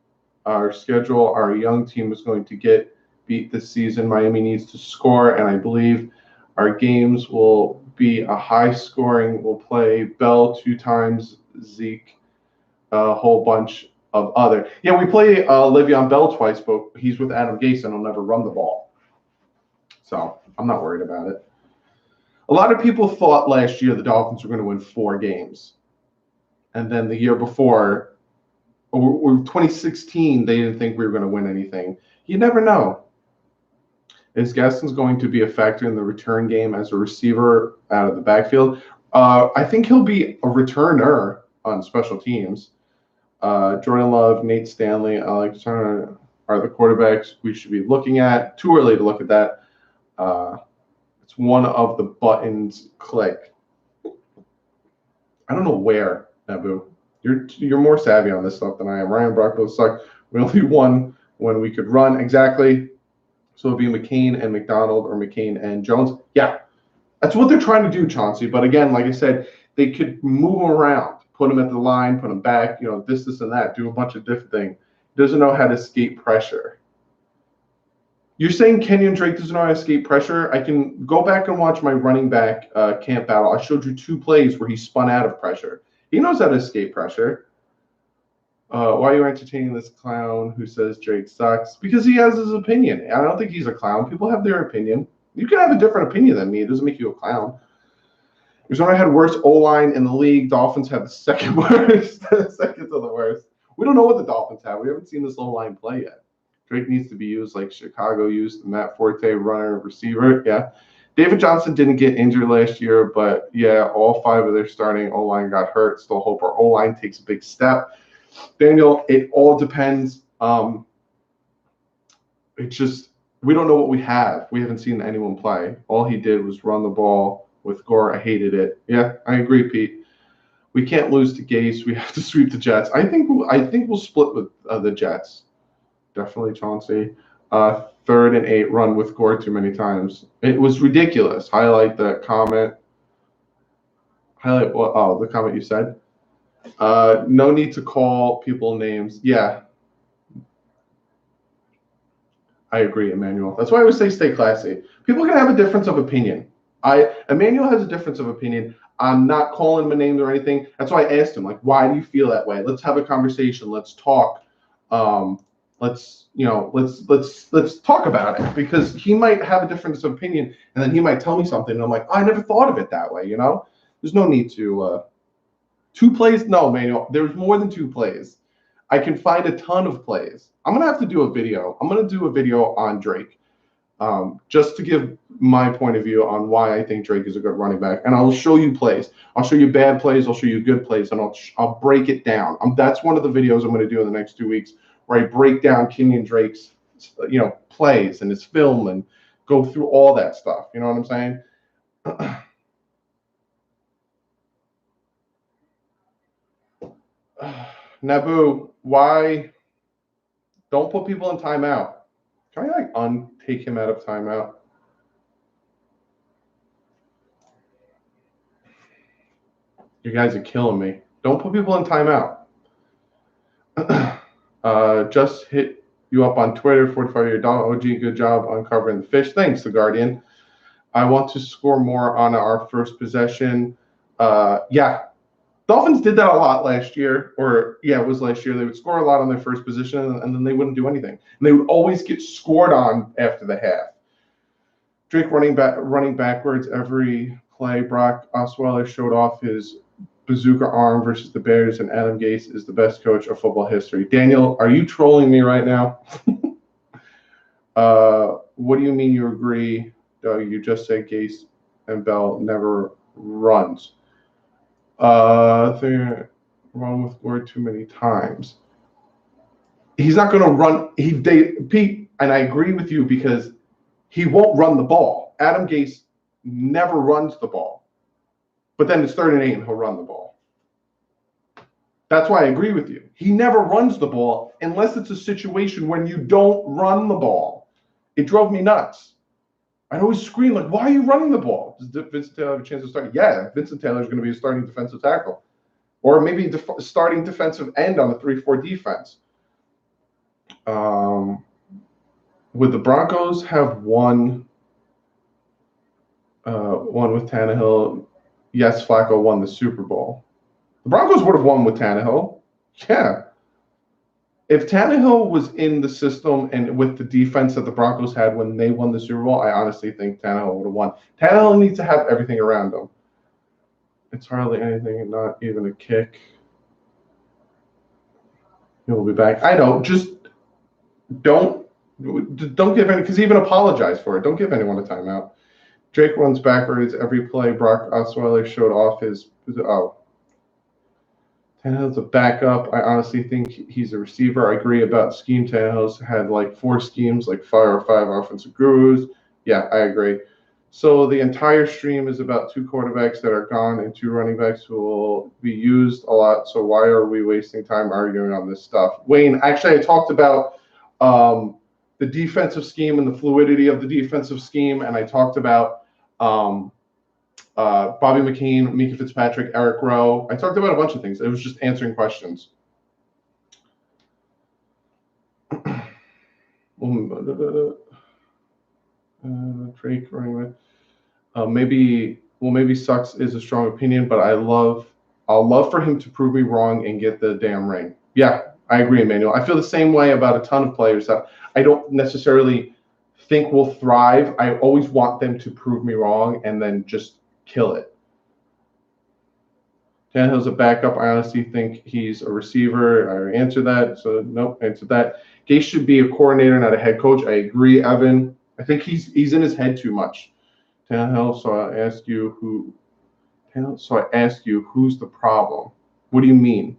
our schedule, our young team is going to get beat this season. Miami needs to score, and I believe our games will be a high scoring. We'll play Bell 2 times, Zeke, a whole bunch of other. Yeah, we play Le'Veon Bell twice, but he's with Adam Gase and he'll never run the ball. So I'm not worried about it. A lot of people thought last year the Dolphins were going to win 4 games. And then the year before, or 2016, they didn't think we were going to win anything. You never know. Is Gaston's going to be a factor in the return game as a receiver out of the backfield? I think he'll be a returner on special teams. Jordan Love, Nate Stanley, Alex Turner are the quarterbacks we should be looking at. Too early to look at that. It's one of the buttons click. I don't know where, Nabu. You're more savvy on this stuff than I am. Ryan Brock both suck. We only won when we could run. Exactly. So it'll be McCain and McDonald or McCain and Jones. Yeah, that's what they're trying to do, Chauncey. But again, like I said, they could move them around. Put him at the line, put him back, this, and that, do a bunch of different things. Doesn't know how to escape pressure. You're saying Kenyon Drake doesn't know how to escape pressure? I can go back and watch my running back camp battle. I showed you 2 plays where he spun out of pressure. He knows how to escape pressure. Why are you entertaining this clown who says Drake sucks? Because he has his opinion. I don't think he's a clown. People have their opinion. You can have a different opinion than me. It doesn't make you a clown. Arizona had worst O-line in the league. Dolphins have the second worst, second to the worst. We don't know what the Dolphins have. We haven't seen this O-line play yet. Drake needs to be used like Chicago used Matt Forte, runner, receiver. Yeah. David Johnson didn't get injured last year, but yeah, all 5 of their starting O-line got hurt. Still hope our O-line takes a big step. Daniel, it all depends. It's just we don't know what we have. We haven't seen anyone play. All he did was run the ball with Gore. I hated it. Yeah, I agree, Pete. We can't lose to Gase. We have to sweep the Jets. I think we'll split with the Jets. Definitely, Chauncey. 3rd and 8 run with Gore too many times. It was ridiculous. Highlight the comment. Highlight what? Oh, the comment you said. No need to call people names. Yeah. I agree, Emmanuel. That's why I always say stay classy. People can have a difference of opinion. Emmanuel has a difference of opinion. I'm not calling him a name or anything. That's why I asked him, like, why do you feel that way? Let's have a conversation. Let's talk. Let's talk about it, because he might have a difference of opinion, and then he might tell me something, and I'm like, I never thought of it that way. There's no need to 2 plays. No, Emmanuel, there's more than 2 plays. I can find a ton of plays. I'm gonna have to do a video. I'm gonna do a video on Drake. Just to give my point of view on why I think Drake is a good running back. And I'll show you plays. I'll show you bad plays. I'll show you good plays, and I'll break it down. That's one of the videos I'm going to do in the next 2 weeks, where I break down Kenyon Drake's, plays and his film and go through all that stuff. You know what I'm saying? Nabu, why don't put people in timeout? Can I like take him out of timeout? You guys are killing me. Don't put people in timeout. Just hit you up on Twitter, 45-year OG. Good job uncovering the fish. Thanks, The Guardian. I want to score more on our first possession. Yeah, Dolphins did that a lot last year, or yeah, it was last year. They would score a lot on their first position, and then they wouldn't do anything. And they would always get scored on after the half. Drake running backwards every play. Brock Osweiler showed off his bazooka arm versus the Bears, and Adam Gase is the best coach of football history. Daniel, are you trolling me right now? What do you mean you agree? You just said Gase and Bell never runs. They're wrong with word too many times. He's not going to run. Pete, and I agree with you because he won't run the ball. Adam Gase never runs the ball. But then it's 3rd and 8 and he'll run the ball. That's why I agree with you. He never runs the ball unless it's a situation when you don't run the ball. It drove me nuts. I'd always scream like, why are you running the ball? Does Vincent Taylor have a chance to start? Yeah, Vincent Taylor is going to be a starting defensive tackle. Or maybe starting defensive end on the 3-4 defense. Would the Broncos have won with Tannehill? Yes, Flacco won the Super Bowl. The Broncos would have won with Tannehill. Yeah. If Tannehill was in the system and with the defense that the Broncos had when they won the Super Bowl, I honestly think Tannehill would have won. Tannehill needs to have everything around him. It's hardly anything, not even a kick. He'll be back. I know. Just don't give any, because he even apologized for it. Don't give anyone a timeout. Drake runs backwards every play. Brock Osweiler showed off his. Tannehill's a backup. I honestly think he's a receiver. I agree about scheme. Tannehill's had like 4 schemes, like 5 or 5 offensive gurus. Yeah, I agree. So the entire stream is about 2 quarterbacks that are gone and 2 running backs who will be used a lot. So why are we wasting time arguing on this stuff? Wayne, actually, I talked about the defensive scheme and the fluidity of the defensive scheme, and I talked about Bobby McCain, Mika Fitzpatrick, Eric Rowe. I talked about a bunch of things. It was just answering questions. Drake running maybe sucks is a strong opinion, but I'll love for him to prove me wrong and get the damn ring. Yeah, I agree, Emmanuel. I feel the same way about a ton of players that I don't necessarily think will thrive. I always want them to prove me wrong and then just kill it. Tannehill's a backup. I honestly think he's a receiver. I already answered that. So nope, answered that. Gase should be a coordinator, not a head coach. I agree, Evan. I think he's in his head too much. Tannehill. So I ask you who's the problem? What do you mean?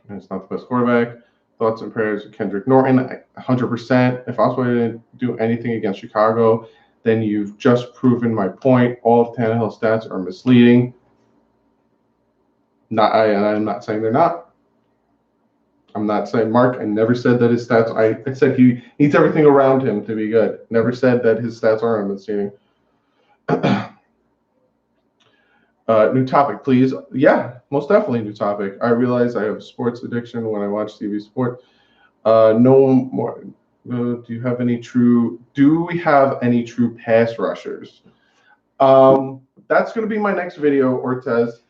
And it's not the best quarterback. Thoughts and prayers of Kendrick Norton, 100%. If Osweiler didn't do anything against Chicago, then you've just proven my point. All of Tannehill's stats are misleading. I'm not saying they're not. I'm not saying Mark. I never said that his stats. I said he needs everything around him to be good. Never said that his stats aren't misleading. New topic, please. Yeah, most definitely new topic. I realize I have sports addiction when I watch TV sport. No more. Do we have any true pass rushers? That's going to be my next video, Ortez.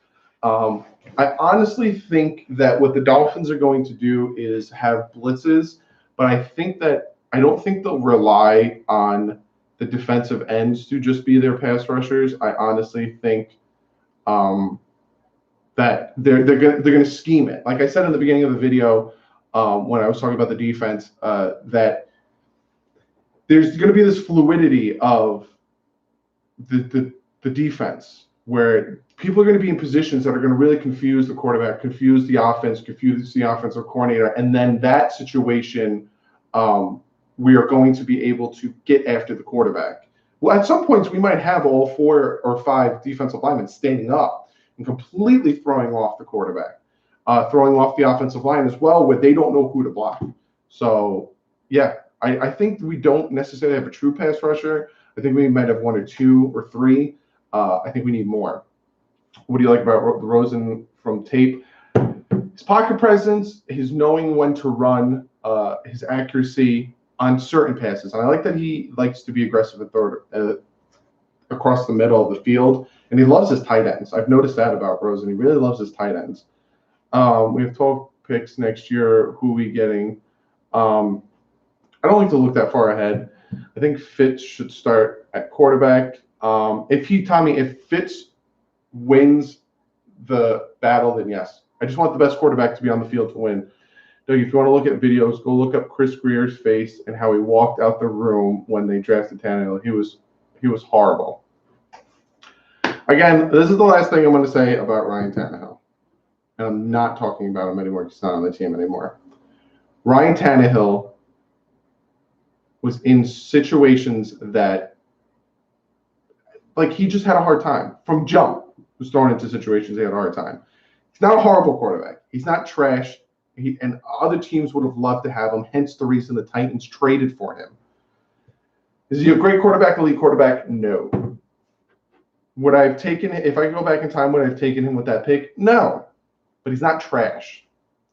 I honestly think that what the Dolphins are going to do is have blitzes, but I don't think they'll rely on the defensive ends to just be their pass rushers. I honestly think that they're going to scheme it. Like I said in the beginning of the video, when I was talking about the defense, that there's going to be this fluidity of the defense where people are going to be in positions that are going to really confuse the quarterback, confuse the offense, confuse the offensive coordinator, and then that situation, we are going to be able to get after the quarterback. Well, at some points, we might have all 4 or 5 defensive linemen standing up and completely throwing off the quarterback, throwing off the offensive line as well, where they don't know who to block. So yeah, I think we don't necessarily have a true pass rusher. I think we might have one or two or three. I think we need more. What do you like about Rosen from tape? His pocket presence, his knowing when to run, his accuracy on certain passes. And I like that he likes to be aggressive across the middle of the field, and he loves his tight ends. I've noticed that about Rosen. He really loves his tight ends. We have 12 picks next year. Who are we getting? I don't like to look that far ahead. I think Fitz should start at quarterback. If Fitz wins the battle, then yes. I just want the best quarterback to be on the field to win. Doug, if you want to look at videos, go look up Chris Greer's face and how he walked out the room when they drafted Tannehill. He was horrible. Again, this is the last thing I'm going to say about Ryan Tannehill. And I'm not talking about him anymore because he's not on the team anymore. Ryan Tannehill was in situations that, like, he just had a hard time. From jump, was thrown into situations he had a hard time. He's not a horrible quarterback. He's not trash. And other teams would have loved to have him, hence the reason the Titans traded for him. Is he a great quarterback, elite quarterback? No. Would I have taken it, if I go back in time, would I have taken him with that pick? No. But he's not trash.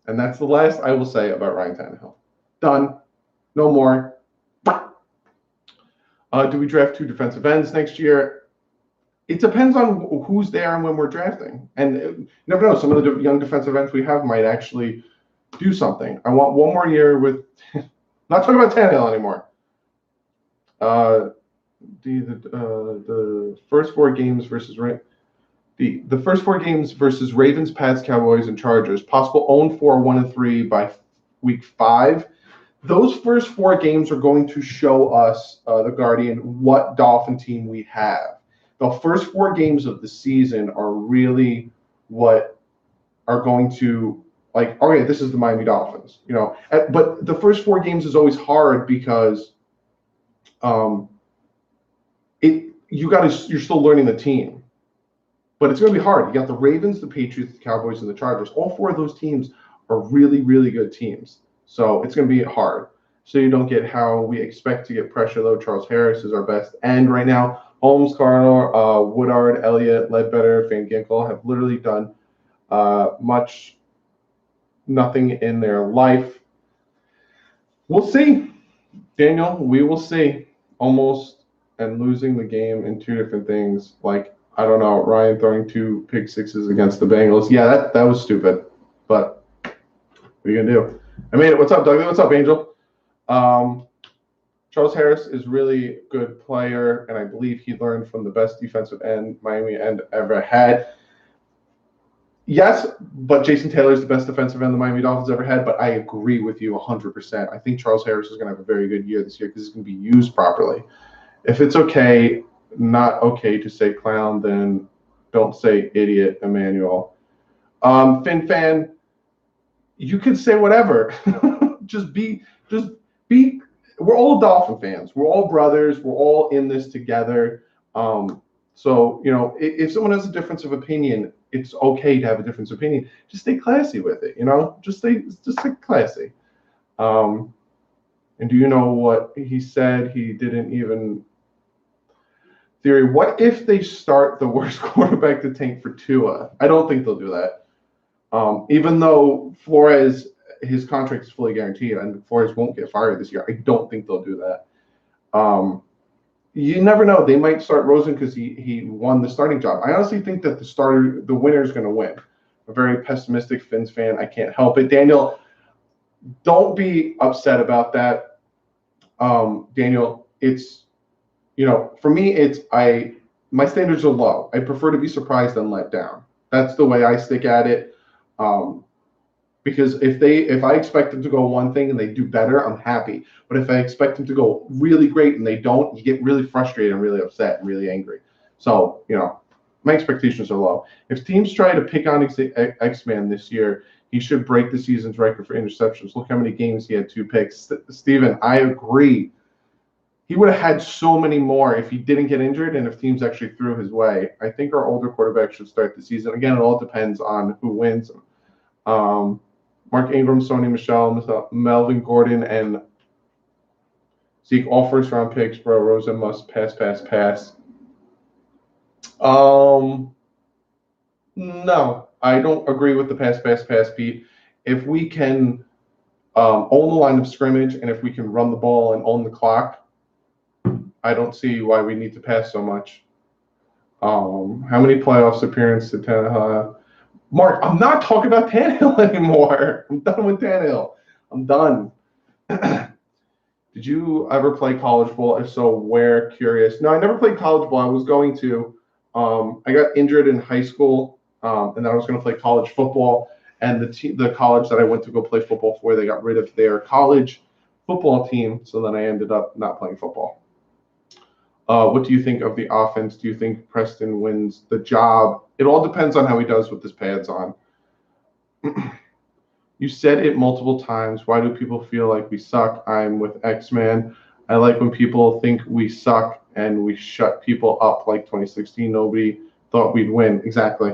And that's the last I will say about Ryan Tannehill. Done. No more. Do we draft 2 defensive ends next year? It depends on who's there and when we're drafting. And you never know, some of the young defensive ends we have might actually do something. I want one more year with not talking about Tannehill anymore. The first 4 games versus the first 4 games versus Ravens, Pats, Cowboys, and Chargers. Possible 0-4, 1-3 by week 5. Those first 4 games are going to show us, the Guardian, what Dolphin team we have. The first 4 games of the season are really what are going to, like, okay, this is the Miami Dolphins, you know. But the first 4 games is always hard because you're still learning the team. But it's going to be hard. You got the Ravens, the Patriots, the Cowboys, and the Chargers. All 4 of those teams are really, really good teams. So it's going to be hard. So you don't get how we expect to get pressure, though. Charles Harris is our best end right now. Holmes, Cardinal, Woodard, Elliott, Ledbetter, Van Ginkel have literally done nothing in their life. We'll see, Daniel. We will see. Almost and losing the game in 2 different things. Like, I don't know, Ryan throwing 2 pick sixes against the Bengals. Yeah, that was stupid. But what are you gonna do? I mean, what's up, Doug? What's up, Angel? Charles Harris is really a good player, and I believe he learned from the best defensive end Miami end ever had. Yes, but Jason Taylor is the best defensive end the Miami Dolphins ever had, but I agree with you 100%. I think Charles Harris is going to have a very good year this year because he's going to be used properly. If it's not okay to say clown, then don't say idiot, Emmanuel. Fin Fan, you can say whatever. just be. We're all Dolphin fans. We're all brothers. We're all in this together. So, you know, if someone has a difference of opinion, it's okay to have a difference of opinion. Just stay classy with it, you know? Just stay classy. And do you know what he said? He didn't even theory. What if they start the worst quarterback to tank for Tua? I don't think they'll do that. Even though Flores, his contract is fully guaranteed, and Flores won't get fired this year, I don't think they'll do that. You never know. They might start Rosen because he won the starting job. I honestly think that the winner is going to win. I'm a very pessimistic Fins fan. I can't help it. Daniel, don't be upset about that. Daniel, it's, you know, for me, my standards are low. I prefer to be surprised than let down. That's the way I stick at it. Because if I expect them to go one thing and they do better, I'm happy. But if I expect them to go really great and they don't, you get really frustrated and really upset and really angry. So, you know, my expectations are low. If teams try to pick on X-Man this year, he should break the season's record for interceptions. Look how many games he had 2 picks. Steven, I agree. He would have had so many more if he didn't get injured and if teams actually threw his way. I think our older quarterback should start the season. Again, it all depends on who wins. Mark Ingram, Sony Michelle, Melvin Gordon, and Zeke, all first-round picks, bro. Rosen must pass. No, I don't agree with the pass, Pete. If we can own the line of scrimmage and if we can run the ball and own the clock, I don't see why we need to pass so much. How many playoffs appearances did Tannehill? Mark, I'm not talking about Tannehill anymore. I'm done with Tannehill. I'm done. Did you ever play college ball? If so, where? Curious. No, I never played college ball. I was going to. I got injured in high school, and then I was going to play college football. And the college that I went to go play football for, they got rid of their college football team. So then I ended up not playing football. What do you think of the offense? Do you think Preston wins the job? It all depends on how he does with his pads on. You said it multiple times. Why do people feel like we suck? I'm with X-Man. I like when people think we suck and we shut people up like 2016. Nobody thought we'd win. Exactly.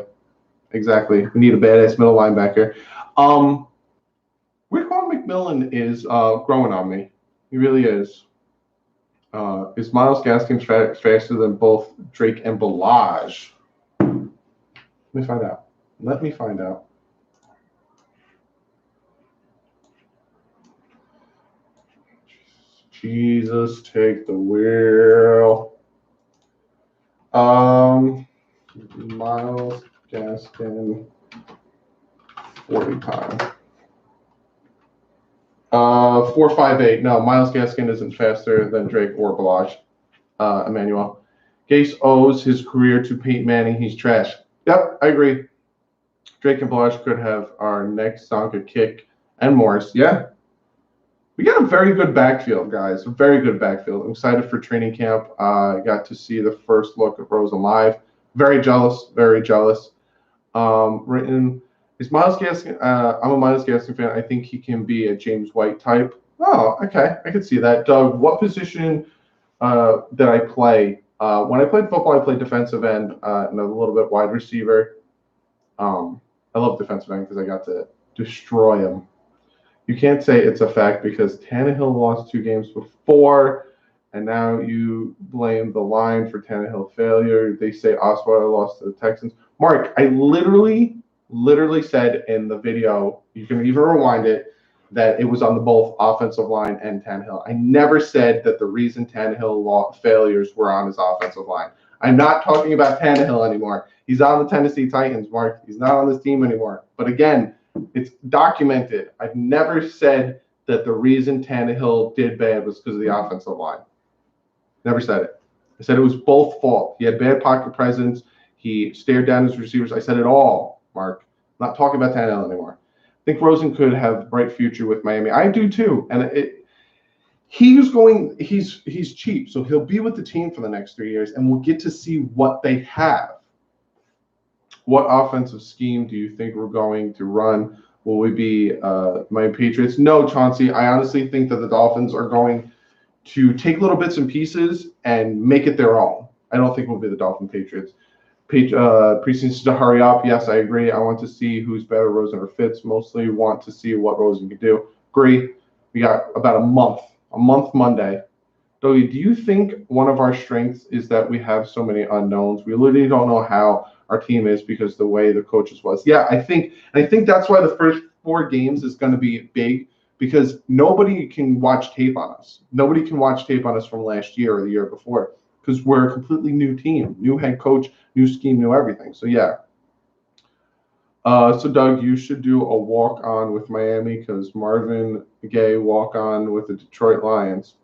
We need a badass middle linebacker. Raekwon McMillan is growing on me. He really is. Is Myles Gaskin faster than both Drake and Ballage? Let me find out. Jesus, take the wheel. Myles Gaskin 40 time. 4.58. No, Myles Gaskin isn't faster than Drake or Ballage. Emmanuel. Gase owes his career to Peyton Manning. He's trash. Yep, I agree. Drake and Ballage could have our next Zonka kick and Morris. Yeah. We got a very good backfield, guys. A very good backfield. I'm excited for training camp. I got to see the first look of Rosen live. Very jealous. Written, is Myles Gaskin? I'm a Myles Gaskin fan. I think he can be a James White type. Oh, okay. I could see that. Doug, what position did I play? When I played football, I played defensive end and a little bit wide receiver. I love defensive end because I got to destroy him. You can't say it's a fact because Tannehill lost 2 games before, and now you blame the line for Tannehill failure. They say Osweiler lost to the Texans. Mark, I literally said in the video, you can even rewind it, that it was on the both offensive line and Tannehill. I never said that the reason Tannehill failures were on his offensive line. I'm not talking about Tannehill anymore. He's on the Tennessee Titans, Mark. He's not on this team anymore. But again, it's documented. I've never said that the reason Tannehill did bad was because of the offensive line. Never said it. I said it was both fault. He had bad pocket presence. He stared down his receivers. I said it all, Mark. I'm not talking about Tannehill anymore. I think Rosen could have a bright future with Miami. I do too. And he's cheap, so he'll be with the team for the next 3 years, and we'll get to see what they have. What offensive scheme do you think we're going to run? Will we be my Patriots? No, Chauncey. I honestly think that the Dolphins are going to take little bits and pieces and make it their own. I don't think we'll be the Dolphin Patriots. Precincts to hurry up. Yes, I agree. I want to see who's better, Rosen or Fitz. Mostly want to see what Rosen can do. Agree. We got about a month Monday. Dougie, do you think one of our strengths is that we have so many unknowns? We literally don't know how our team is because the way the coaches was. Yeah, I think that's why the first 4 games is going to be big because nobody can watch tape on us. Nobody can watch tape on us from last year or the year before because we're a completely new team, new head coach, new scheme, new everything. So yeah. So Doug, you should do a walk-on with Miami because Marvin Gaye walk-on with the Detroit Lions.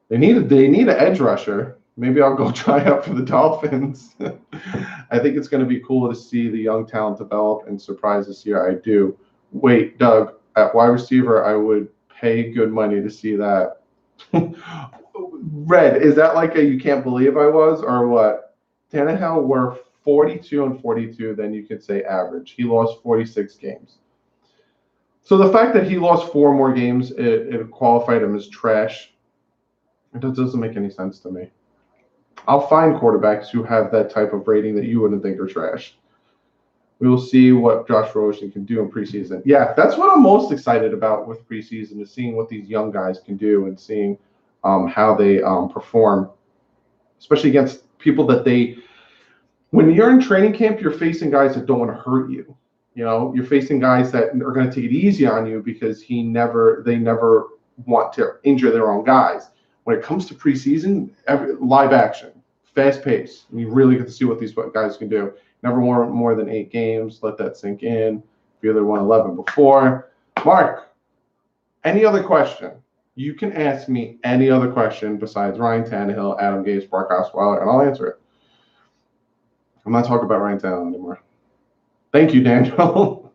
They need an edge rusher. Maybe I'll go try out for the Dolphins. I think it's going to be cool to see the young talent develop and surprise this year. I do. Wait, Doug, at wide receiver, I would pay good money to see that. Red, is that like a you can't believe I was or what? Tannehill were 42 and 42, then you could say average. He lost 46 games. So the fact that he lost 4 more games, it qualified him as trash. It doesn't make any sense to me. I'll find quarterbacks who have that type of rating that you wouldn't think are trash. We will see what Josh Rosen can do in preseason. Yeah, that's what I'm most excited about with preseason, is seeing what these young guys can do and seeing how they perform, especially against people that they. When you're in training camp, you're facing guys that don't want to hurt you. You know, you're facing guys that are going to take it easy on you because they never want to injure their own guys. When it comes to preseason, live action, fast pace, and you really get to see what these guys can do. Never more than 8 games. Let that sink in. If you either won 11 before. Mark, any other question? You can ask me any other question besides Ryan Tannehill, Adam Gase, Brock Osweiler, and I'll answer it. I'm not talking about Ryan Tannehill anymore. Thank you, Daniel.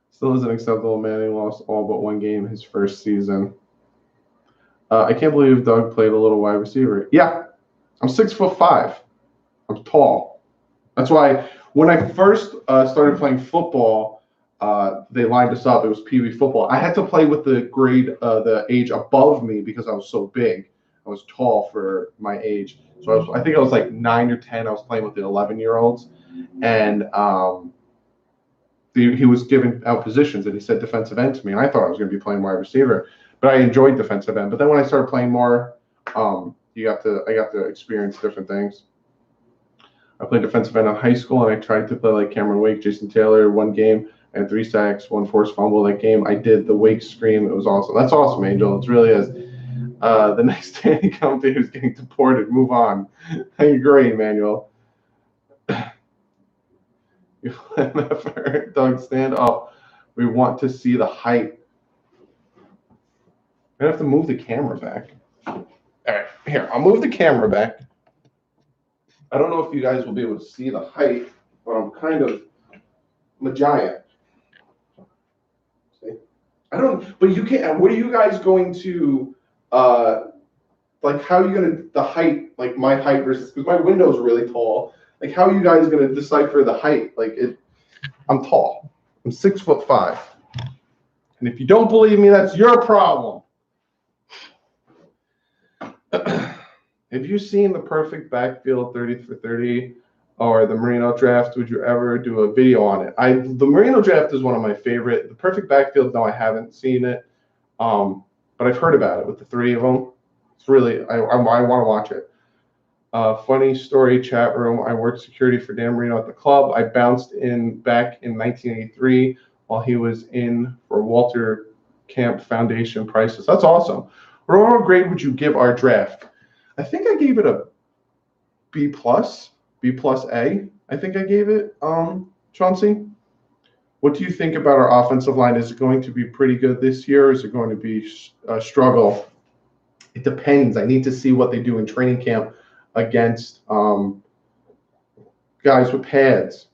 Still isn't acceptable, man. He lost all but 1 game his first season. I can't believe Doug played a little wide receiver. Yeah, I'm 6'5". I'm tall. That's why when I first started playing football, they lined us up. It was Pee Wee football. I had to play with the age above me because I was so big. I was tall for my age. So I think I was like 9 or 10. I was playing with the 11-year-olds, and he was giving out positions, and he said defensive end to me, and I thought I was going to be playing wide receiver, but I enjoyed defensive end. But then when I started playing more, I got to experience different things. I played defensive end in high school, and I tried to play like Cameron Wake, Jason Taylor. 1 game, I had 3 sacks, 1 forced fumble. That game, I did the Wake scream. It was awesome. That's awesome, Angel. It really is. The next Danny County who's getting deported. Move on. I agree, Emmanuel. Doug, stand up. We want to see the height. I have to move the camera back. All right, here. I'll move the camera back. I don't know if you guys will be able to see the height, but I'm a giant. See? But you can't. What are you guys going to, like, how are you going to, the height, like my height versus, because my window's really tall. Like, how are you guys going to decipher the height? Like, I'm tall. I'm 6'5". And if you don't believe me, that's your problem. Have you seen the perfect backfield 30 for 30 or the Marino draft? Would you ever do a video on it? The Marino draft is one of my favorite. The perfect backfield, no, I haven't seen it, but I've heard about it with the 3 of them. It's really, I want to watch it. Funny story, chat room. I worked security for Dan Marino at the club. I bounced back in 1983 while he was in for Walter Camp Foundation prices. That's awesome. What grade would you give our draft? I think I gave it a B+, B+A. I think I gave it, Chauncey. What do you think about our offensive line? Is it going to be pretty good this year, or is it going to be a struggle? It depends. I need to see what they do in training camp against guys with pads.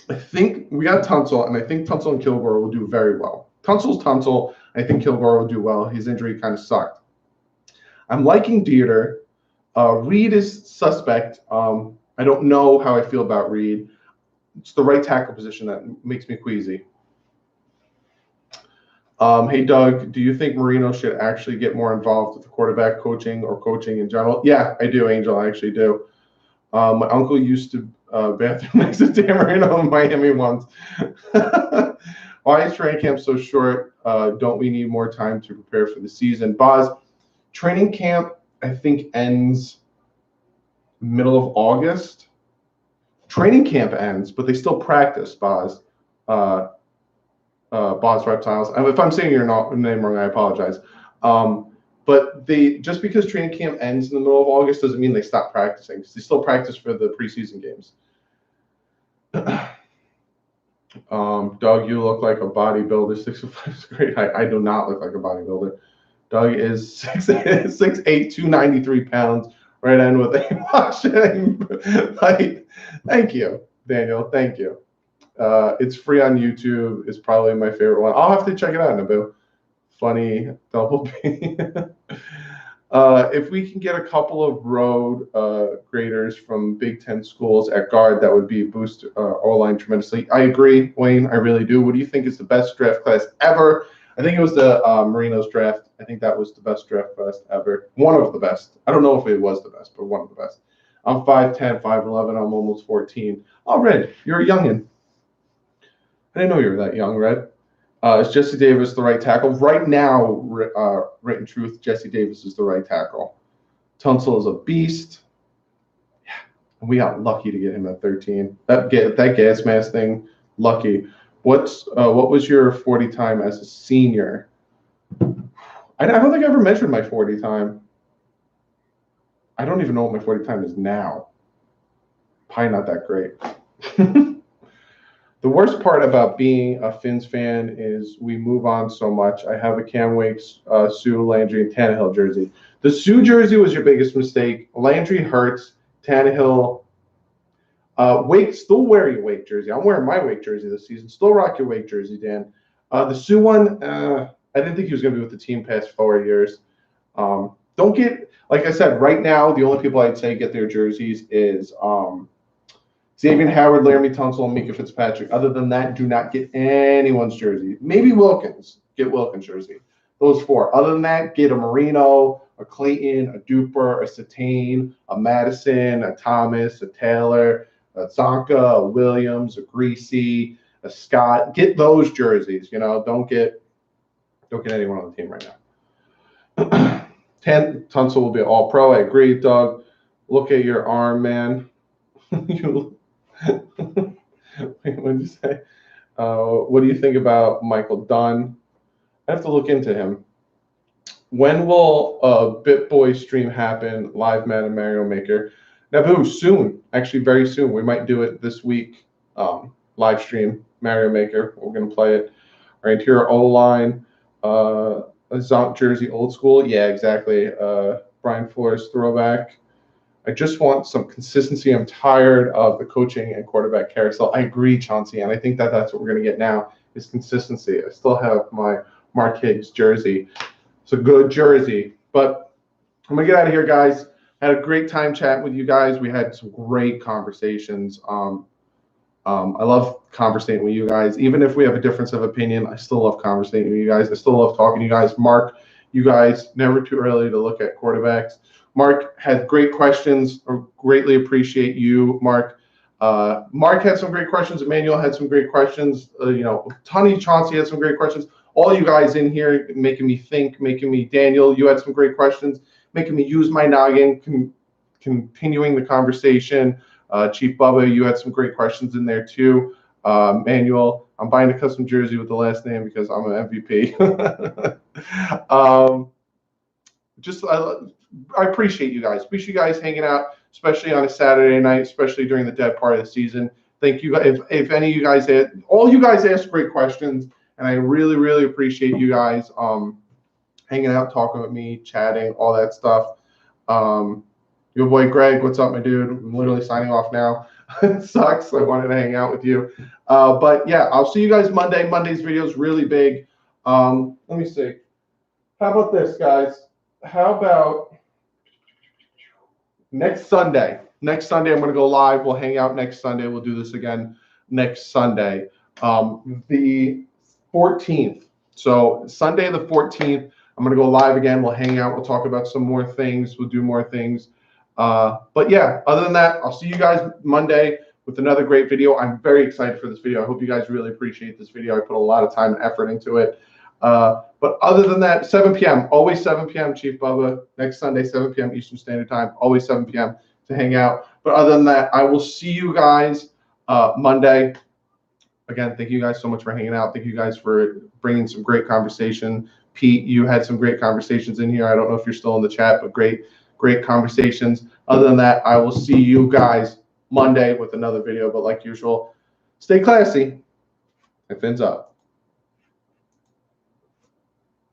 I think we got Tunsil, and I think Tunsil and Kilgore will do very well. Tunsil's Tunsil. I think Kilgore will do well. His injury kind of sucked. I'm liking Dieter. Reed is suspect. I don't know how I feel about Reed. It's the right tackle position that makes me queasy. Hey, Doug, do you think Marino should actually get more involved with the quarterback coaching or coaching in general? Yeah, I do, Angel. I actually do. My uncle used to bathroom next to Dan Marino in Miami once. Why is training camp so short? Don't we need more time to prepare for the season? Boz, training camp, I think, ends middle of August. Training camp ends, but they still practice, Boz. Boz Reptiles. If I'm saying your name wrong, I apologize. But just because training camp ends in the middle of August doesn't mean they stop practicing. They still practice for the preseason games. Doug, you look like a bodybuilder. 6'5" is great height. I do not look like a bodybuilder. Doug is 6'8", 293 pounds. Right end with a washing height. Thank you, Daniel. Thank you. It's free on YouTube. It's probably my favorite one. I'll have to check it out, Nabu. Funny double B. If we can get a couple of road graders from Big Ten schools at guard, that would be boost O-line tremendously. I agree, Wayne. I really do. What do you think is the best draft class ever? I think it was the Marino's draft. I think that was the best draft class ever. One of the best. I don't know if it was the best, but one of the best. I'm 5'10", 5'11". I'm almost 14. Oh, Red, you're a youngin'. I didn't know you were that young, Red. Is Jesse Davis the right tackle? Right now, written truth, Jesse Davis is the right tackle. Tunsil is a beast. Yeah, and we got lucky to get him at 13. That gas mask thing, lucky. What was your 40 time as a senior? I don't think I ever measured my 40 time. I don't even know what my 40 time is now. Probably not that great. The worst part about being a Finns fan is we move on so much. I have a Cam Wakes, Sue, Landry, and Tannehill jersey. The Sue jersey was your biggest mistake. Landry hurts. Tannehill. Wake, still wear your Wake jersey. I'm wearing my Wake jersey this season. Still rock your Wake jersey, Dan. The Sue one, I didn't think he was going to be with the team past 4 years. Don't get, like I said, right now, the only people I'd say get their jerseys is Xavier Howard, Laramie Tunsil, and Mika Fitzpatrick. Other than that, do not get anyone's jersey. Maybe Wilkins. Get Wilkins' jersey. Those four. Other than that, get a Marino, a Clayton, a Duper, a Satane, a Madison, a Thomas, a Taylor, a Zonka, a Williams, a Greasy, a Scott. Get those jerseys. Don't get anyone on the team right now. 10, Tunsil will be all-pro. I agree, Doug. Look at your arm, man. What did you say? What do you think about Michael Dunn? I have to look into him. When will a BitBoy stream happen? Live Man Mario Maker. Naboo, soon. Actually, very soon. We might do it this week. Live stream Mario Maker. We're going to play it. Our interior O-line. Zonk jersey old school. Yeah, exactly. Brian Flores throwback. I just want some consistency. I'm tired of the coaching and quarterback carousel. I agree, Chauncey, and I think that's what we're going to get now is consistency. I still have my Mark Higgs jersey. It's a good jersey. But I'm going to get out of here, guys. I had a great time chatting with you guys. We had some great conversations. I love conversating with you guys. Even if we have a difference of opinion, I still love conversating with you guys. I still love talking to you guys. Mark, you guys, never too early to look at quarterbacks. Mark had great questions. I greatly appreciate you, Mark. Mark had some great questions. Emmanuel had some great questions. Tony Chauncey had some great questions. All you guys in here making me think, Daniel, you had some great questions, making me use my noggin, continuing the conversation. Chief Bubba, you had some great questions in there too. Manuel, I'm buying a custom jersey with the last name because I'm an MVP. I appreciate you guys. Appreciate you guys hanging out, especially on a Saturday night, especially during the dead part of the season. Thank you. If any of you guys all you guys asked great questions, and I really, really appreciate you guys hanging out, talking with me, chatting, all that stuff. Your boy Greg, what's up, my dude? I'm literally signing off now. It sucks. I wanted to hang out with you. But yeah, I'll see you guys Monday. Monday's video is really big. Let me see. How about this, guys? How about next Sunday? Next Sunday, I'm going to go live. We'll hang out next Sunday. We'll do this again next Sunday. The 14th. So Sunday the 14th, I'm going to go live again. We'll hang out. We'll talk about some more things. We'll do more things. But yeah, other than that, I'll see you guys Monday with another great video. I'm very excited for this video. I hope you guys really appreciate this video. I put a lot of time and effort into it. But other than that, 7 p.m., always 7 p.m., Chief Bubba. Next Sunday, 7 p.m. Eastern Standard Time, always 7 p.m. to hang out. But other than that, I will see you guys Monday. Again, thank you guys so much for hanging out. Thank you guys for bringing some great conversation. Pete, you had some great conversations in here. I don't know if you're still in the chat, but great conversations. Other than that, I will see you guys Monday with another video. But like usual, stay classy and fins up.